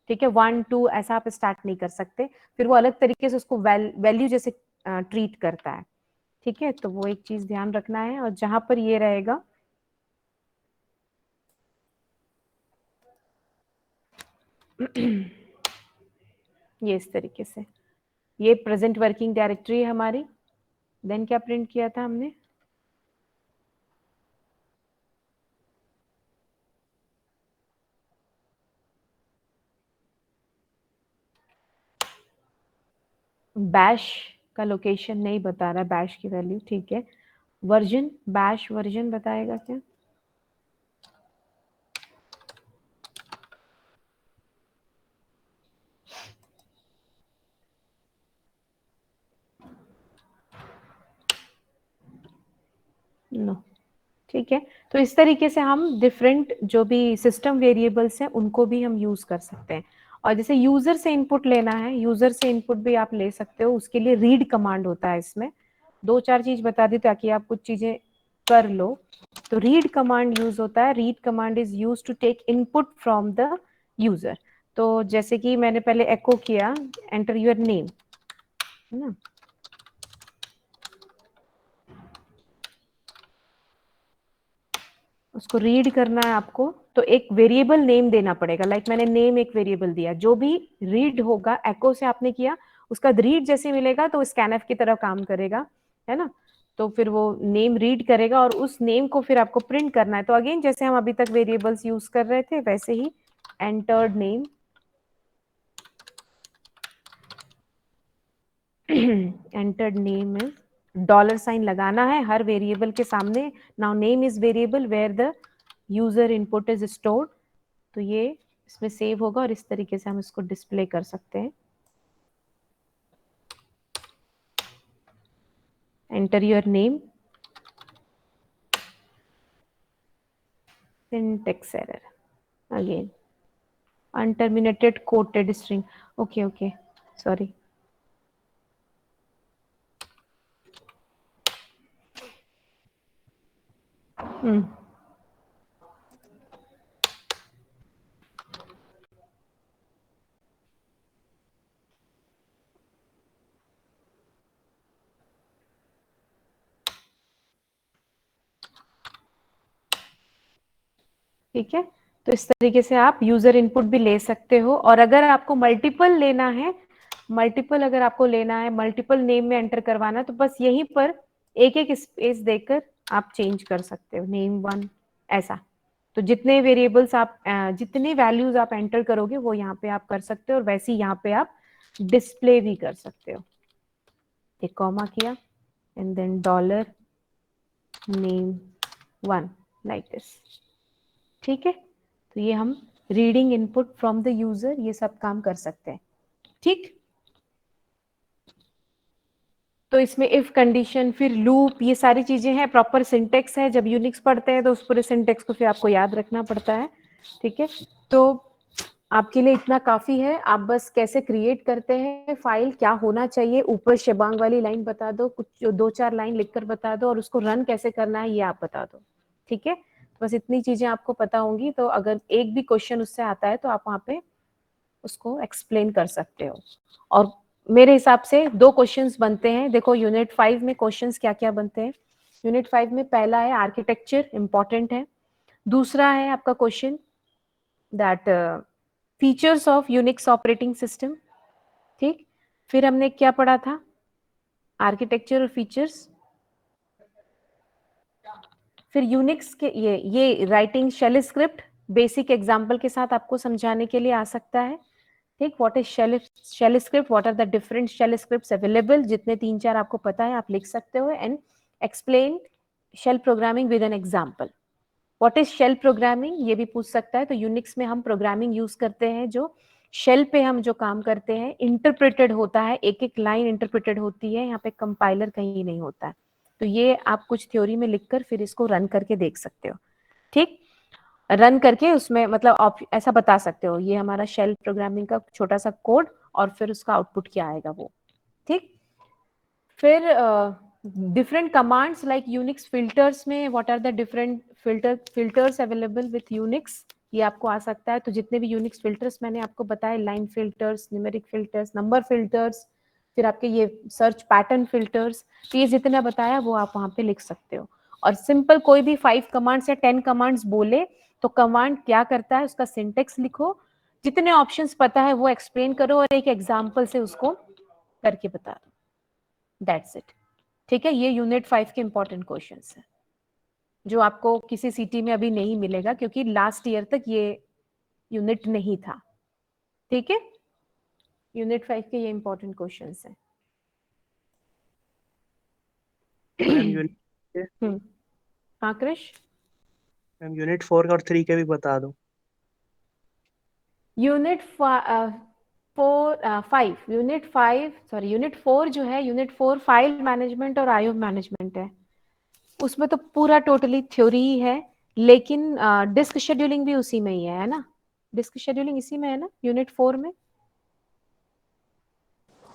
S1: ठीक है। 1 2 ऐसा आप स्टार्ट नहीं कर सकते, फिर वो अलग तरीके से उसको वैल्यू जैसे ट्रीट करता है, ठीक है। तो वो एक चीज ध्यान रखना है। और जहां पर ये रहेगा ये इस तरीके से, ये प्रेजेंट वर्किंग डायरेक्टरी है हमारी। देन क्या प्रिंट किया था हमने? बैश का लोकेशन नहीं बता रहा, बैश की वैल्यू, ठीक है। वर्जन, बैश वर्जन बताएगा क्या? नो, ठीक है। तो इस तरीके से हम डिफरेंट जो भी सिस्टम वेरिएबल्स हैं उनको भी हम यूज कर सकते हैं। और जैसे यूजर से इनपुट लेना है, यूजर से इनपुट भी आप ले सकते हो। उसके लिए रीड कमांड होता है इसमें। 2-4 चीज बता दी ताकि आप कुछ चीजें कर लो। तो रीड कमांड यूज होता है। Read command is use to take input from the user. तो जैसे कि मैंने पहले एको किया, एंटर योर नेम, है ना। उसको रीड करना है आपको, तो एक वेरिएबल नेम देना पड़ेगा। लाइक मैंने नेम एक वेरिएबल दिया, जो भी रीड होगा एको से आपने किया, उसका रीड जैसे मिलेगा तो स्कैनफ की तरह काम करेगा, है ना। तो फिर वो नेम रीड करेगा और उस नेम को फिर आपको प्रिंट करना है। तो अगेन जैसे हम अभी तक वेरिएबल्स यूज कर रहे थे वैसे ही entered name, entered name is, dollar sign लगाना है हर वेरिएबल के सामने. Now name is variable where the user input is stored. तो ये इसमें सेव होगा और इस तरीके से हम इसको डिस्प्ले कर सकते हैं. Enter your name. Syntax error again. unterminated quoted string. Okay, sorry. ठीक है, तो इस तरीके से आप यूजर इनपुट भी ले सकते हो. और अगर आपको मल्टीपल लेना है, मल्टीपल नेम में एंटर करवाना, तो बस यहीं पर एक एक स्पेस देकर आप चेंज कर सकते हो. नेम 1 ऐसा. तो जितने वेरिएबल्स आप जितनी वैल्यूज आप एंटर करोगे वो यहाँ पे आप कर सकते हो, और वैसे ही यहाँ पे आप डिस्प्ले भी कर सकते हो. एक कॉमा किया and then dollar name 1 like this. ठीक है, तो ये हम reading input from the user ये सब काम कर सकते हैं. ठीक, तो इसमें इफ कंडीशन, फिर लूप, ये सारी चीजें हैं. प्रॉपर सिंटेक्स है. जब यूनिक्स पढ़ते हैं तो उस पूरे सिंटेक्स को फिर आपको याद रखना पड़ता है. ठीक है, तो आपके लिए इतना काफी है. आप बस कैसे क्रिएट करते हैं फाइल, क्या होना चाहिए, ऊपर शेबांग वाली लाइन बता दो, कुछ 2-4 लाइन लिखकर बता दो, और उसको रन कैसे करना है ये आप बता दो. ठीक है, बस इतनी चीजें आपको पता होंगी. तो अगर एक भी क्वेश्चन उससे आता है तो आप वहां पे उसको एक्सप्लेन कर सकते हो. और मेरे हिसाब से 2 क्वेश्चंस बनते हैं. देखो यूनिट 5 में क्वेश्चंस क्या क्या बनते हैं. यूनिट 5 में पहला है आर्किटेक्चर, इंपॉर्टेंट है. दूसरा है आपका question that features of Unix operating system. ठीक, फिर हमने क्या पढ़ा था, आर्किटेक्चर और फीचर्स. फिर यूनिक्स के ये writing shell script basic example के साथ आपको समझाने के लिए आ सकता है. ठीक, what is shell script, what are the different shell scripts available, जितने 3-4 आपको पता है आप लिख सकते हो. And explain shell programming with an example. What is shell programming ये भी पूछ सकता है. तो यूनिक्स में हम प्रोग्रामिंग यूज करते हैं, जो शेल पे हम जो काम करते हैं इंटरप्रेटेड होता है, एक एक लाइन इंटरप्रेटेड होती है. यहाँ पे कंपाइलर कहीं नहीं होता है. तो ये आप कुछ थ्योरी में लिखकर फिर इसको रन करके देख सकते हो. ठीक, रन करके उसमें मतलब ऐसा बता सकते हो ये हमारा शेल प्रोग्रामिंग का छोटा सा कोड, और फिर उसका आउटपुट क्या आएगा वो. ठीक, फिर different commands like Unix filters में what are the different filters available with Unix, ये आपको आ सकता है. तो जितने भी यूनिक्स फिल्टर्स मैंने आपको बताए, line filters, numeric filters, number filters, फिर आपके ये सर्च पैटर्न फिल्टर्स, तो ये जितना बताया वो आप वहां पे लिख सकते हो. और सिंपल कोई भी 5 कमांड्स या 10 कमांड्स बोले तो कमांड क्या करता है उसका सिंटेक्स लिखो, जितने ऑप्शंस पता है वो एक्सप्लेन करो, और एक एग्जांपल से उसको करके बता दो. That's it. ठीक है, ये यूनिट 5 के इंपॉर्टेंट क्वेश्चंस है जो आपको किसी सीटी में अभी नहीं मिलेगा, क्योंकि लास्ट ईयर तक ये यूनिट नहीं था. ठीक है, यूनिट 5 के ये इंपॉर्टेंट क्वेश्चंस हैं. हाँ कृष,
S3: मैम यूनिट 4 और 3 के भी बता दो.
S1: यूनिट 4 जो है, यूनिट 4 फाइल मैनेजमेंट और आईओ मैनेजमेंट है. उसमें तो पूरा टोटली थ्योरी ही है, लेकिन डिस्क शेड्यूलिंग भी उसी में ही है ना. डिस्क शेड्यूलिंग इसी में है ना यूनिट 4 में.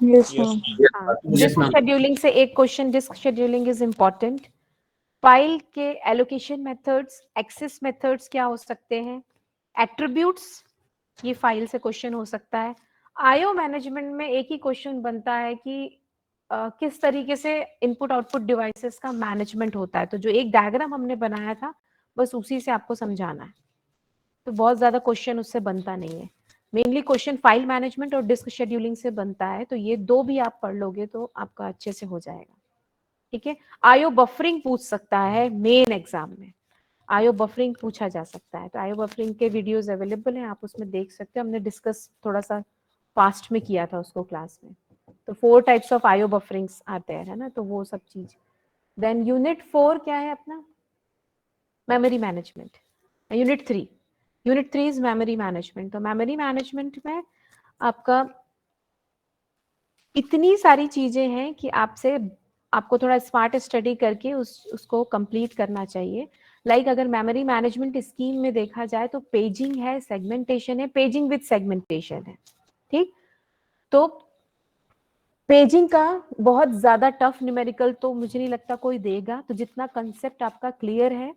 S5: Yes, ma'am.
S1: डिस्क शेड्यूलिंग से एक question, disk scheduling is important. File के एलोकेशन मेथड्स, एक्सेस मेथड्स क्या हो सकते हैं, एट्रीब्यूट्स, ये फाइल से क्वेश्चन हो सकता है. आईओ मैनेजमेंट में एक ही क्वेश्चन बनता है कि किस तरीके से इनपुट आउटपुट डिवाइसेस का मैनेजमेंट होता है. तो जो एक डायग्राम हमने बनाया था बस उसी से आपको समझाना है. तो बहुत ज्यादा क्वेश्चन उससे बनता नहीं है. मेनली क्वेश्चन फाइल मैनेजमेंट और डिस्क शेड्यूलिंग से बनता है. तो ये 2 भी आप पढ़ लोगे तो आपका अच्छे से हो जाएगा. ठीक है, आईओ बफरिंग पूछ सकता है मेन एग्जाम में. आईओ बफरिंग पूछा जा सकता है. तो आईओ बफरिंग के वीडियोस अवेलेबल हैं, आप उसमें देख सकते हो. हमने डिस्कस थोड़ा सा फास्ट में किया था उसको क्लास में. तो 4 टाइप्स ऑफ आईओ बफरिंग्स आते हैं, है ना, तो वो सब चीज। देन यूनिट 4 क्या है अपना, memory management. Unit 3 is memory management. तो मेमोरी मैनेजमेंट में आपका इतनी सारी चीजें हैं कि आपको थोड़ा स्मार्ट स्टडी करके उसको कंप्लीट करना चाहिए। लाइक अगर मेमोरी मैनेजमेंट स्कीम में देखा जाए तो पेजिंग है, सेगमेंटेशन है, पेजिंग विद सेगमेंटेशन है, ठीक। तो पेजिंग का बहुत ज्यादा टफ न्यूमेरिकल तो मुझे नहीं लगता कोई देगा, तो जितना कंसेप्ट आपका क्लियर है,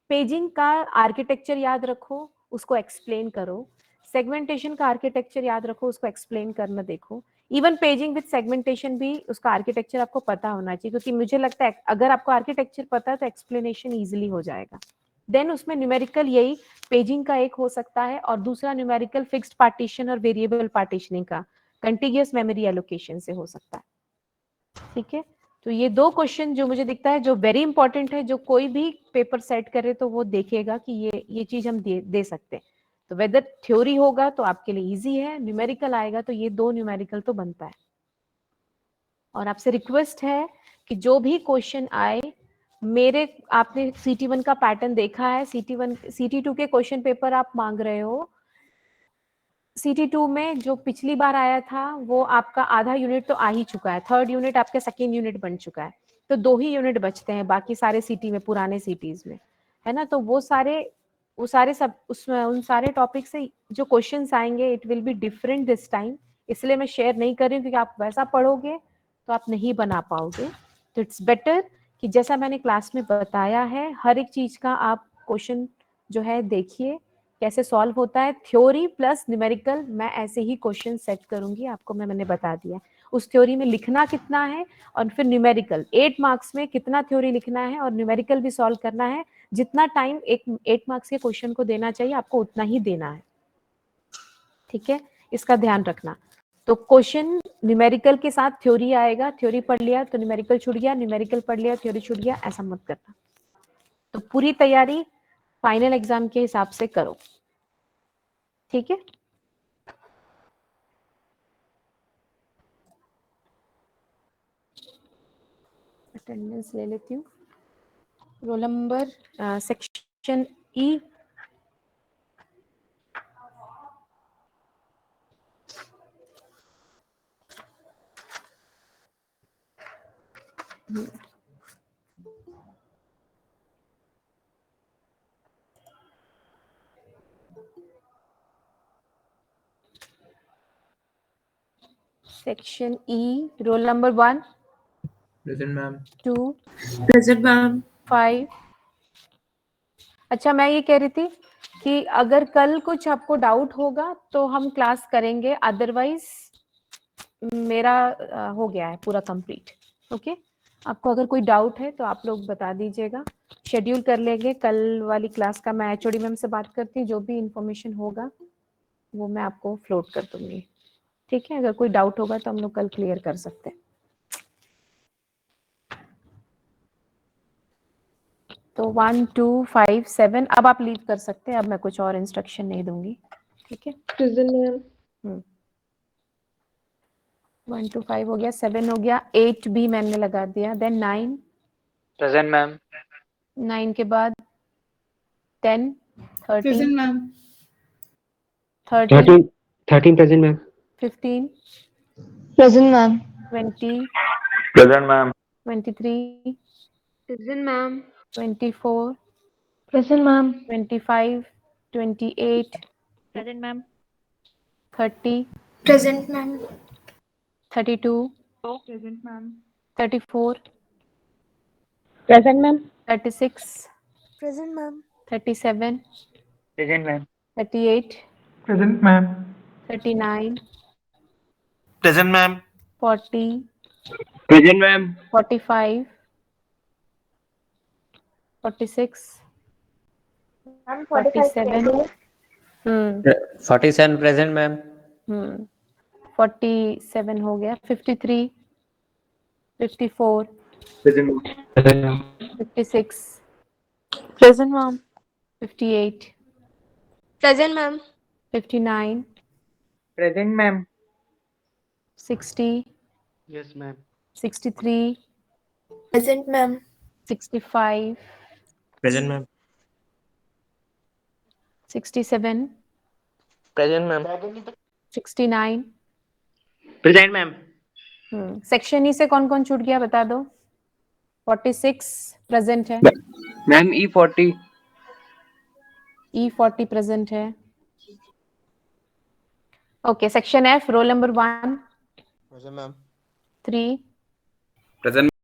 S1: पेजिंग का आर्किटेक्चर याद रखो, उसको एक्सप्लेन करो। सेगमेंटेशन का आर्किटेक्चर याद रखो, उसको एक्सप्लेन करना देखो। इवन पेजिंग विद सेगमेंटेशन भी उसका आर्किटेक्चर आपको पता होना चाहिए, क्योंकि मुझे लगता है अगर आपको आर्किटेक्चर पता है तो एक्सप्लेनेशन इजीली हो जाएगा। देन उसमें न्यूमेरिकल यही पेजिंग का एक हो सकता है, और दूसरा न्यूमेरिकल फिक्स्ड पार्टीशन और वेरिएबल पार्टीशनिंग का कंटिन्यूअस मेमोरी एलोकेशन से हो सकता है, ठीक है। तो ये 2 क्वेश्चन जो मुझे दिखता है जो वेरी इंपॉर्टेंट है, जो कोई भी पेपर सेट करे तो वो देखेगा कि ये चीज हम दे सकते हैं। तो वेदर थ्योरी होगा तो आपके लिए इजी है, न्यूमेरिकल आएगा तो ये 2 न्यूमेरिकल तो बनता है। और आपसे रिक्वेस्ट है कि जो भी क्वेश्चन आए, आपने CT1 का पैटर्न देखा है, CT2 के क्वेश्चन पेपर आप मांग रहे हो। CT2 में जो पिछली बार आया था वो आपका आधा यूनिट तो आ ही चुका है, 3rd यूनिट आपका 2nd यूनिट बन चुका है, तो 2 ही यूनिट बचते हैं बाकी सारे सिटी में, पुराने सिटीज में, है ना। तो वो सारे सब उसमें उन सारे टॉपिक से जो क्वेश्चंस आएंगे it will be different this time, इसलिए मैं शेयर नहीं कर रही हूँ, क्योंकि आप वैसा पढ़ोगे तो आप नहीं बना पाओगे। तो इट्स बेटर कि जैसा मैंने क्लास में बताया है, हर एक चीज का आप क्वेश्चन जो है देखिए कैसे सॉल्व होता है। थ्योरी प्लस न्यूमेरिकल मैं ऐसे ही क्वेश्चन सेट करूंगी आपको, मैंने बता दिया। उस थ्योरी में लिखना कितना है, और फिर न्यूमेरिकल 8 मार्क्स में कितना थ्योरी लिखना है और न्यूमेरिकल भी सॉल्व करना है। जितना टाइम एक 8 मार्क्स के क्वेश्चन को देना चाहिए आपको उतना ही देना है, ठीक है, इसका ध्यान रखना। तो क्वेश्चन न्यूमेरिकल के साथ थ्योरी आएगा, थ्योरी पढ़ लिया तो न्यूमेरिकल छूट गया, न्यूमेरिकल पढ़ लिया थ्योरी छूट गया, ऐसा मत करना। तो पूरी तैयारी फाइनल एग्जाम के हिसाब से करो, ठीक है। अटेंडेंस ले लेती हूँ। Roll number section E, section E, roll number 1,
S3: present ma'am.
S1: 2,
S5: present ma'am.
S1: 5। अच्छा, मैं ये कह रही थी कि अगर कल कुछ आपको डाउट होगा तो हम क्लास करेंगे, अदरवाइज मेरा हो गया है पूरा कंप्लीट, ओके। आपको अगर कोई डाउट है तो आप लोग बता दीजिएगा, शेड्यूल कर लेंगे कल वाली क्लास का। मैं HOD मैम से बात करती हूँ, जो भी इंफॉर्मेशन होगा वो मैं आपको फ्लोट कर दूंगी, ठीक है। अगर कोई डाउट होगा तो हम लोग कल क्लियर कर सकते हैं। तो 1, 2, 5, 7 अब आप लीव कर सकते हैं, अब मैं कुछ और इंस्ट्रक्शन नहीं दूंगी, ठीक है।
S5: Present ma'am.
S1: 1 to 5 हो गया, 7 हो गया, 8 भी मैंने लगा दिया। Then 9,
S6: present ma'am.
S1: 9 के बाद 10, 13,
S5: present ma'am.
S1: 13,
S7: 13 present ma'am.
S1: 15,
S5: present ma'am.
S1: 20,
S6: present ma'am.
S1: 23,
S5: present ma'am.
S1: 24,
S5: present ma'am.
S1: 25, 28,
S5: present ma'am.
S1: 30,
S5: present ma'am.
S1: 32,
S5: present ma'am.
S1: 34,
S5: present ma'am.
S1: 36,
S5: present ma'am.
S1: 37,
S6: present ma'am.
S1: 38,
S3: present ma'am.
S1: 39,
S3: present ma'am.
S1: 40,
S6: present ma'am.
S1: 45, 46,
S4: ma'am 45
S1: 47, हम्म
S7: 47 present ma'am.
S1: 47 हो गया, 53, 54,
S6: present
S1: 56,
S5: present ma'am.
S1: 58,
S5: present ma'am.
S1: 59,
S6: present ma'am.
S1: 60,
S7: Yes, ma'am.
S1: 63,
S5: Present, ma'am.
S1: 65,
S7: Present, ma'am.
S1: 67,
S6: Present, ma'am.
S1: 69.
S6: Present, ma'am.
S1: Section E से कौन कौन छूट गया बता दो। 46 present है,
S6: Ma'am, E40.
S1: E40 प्रेजेंट है। Okay, section F roll number 1,
S7: Present, ma'am.
S1: 3,
S3: Present.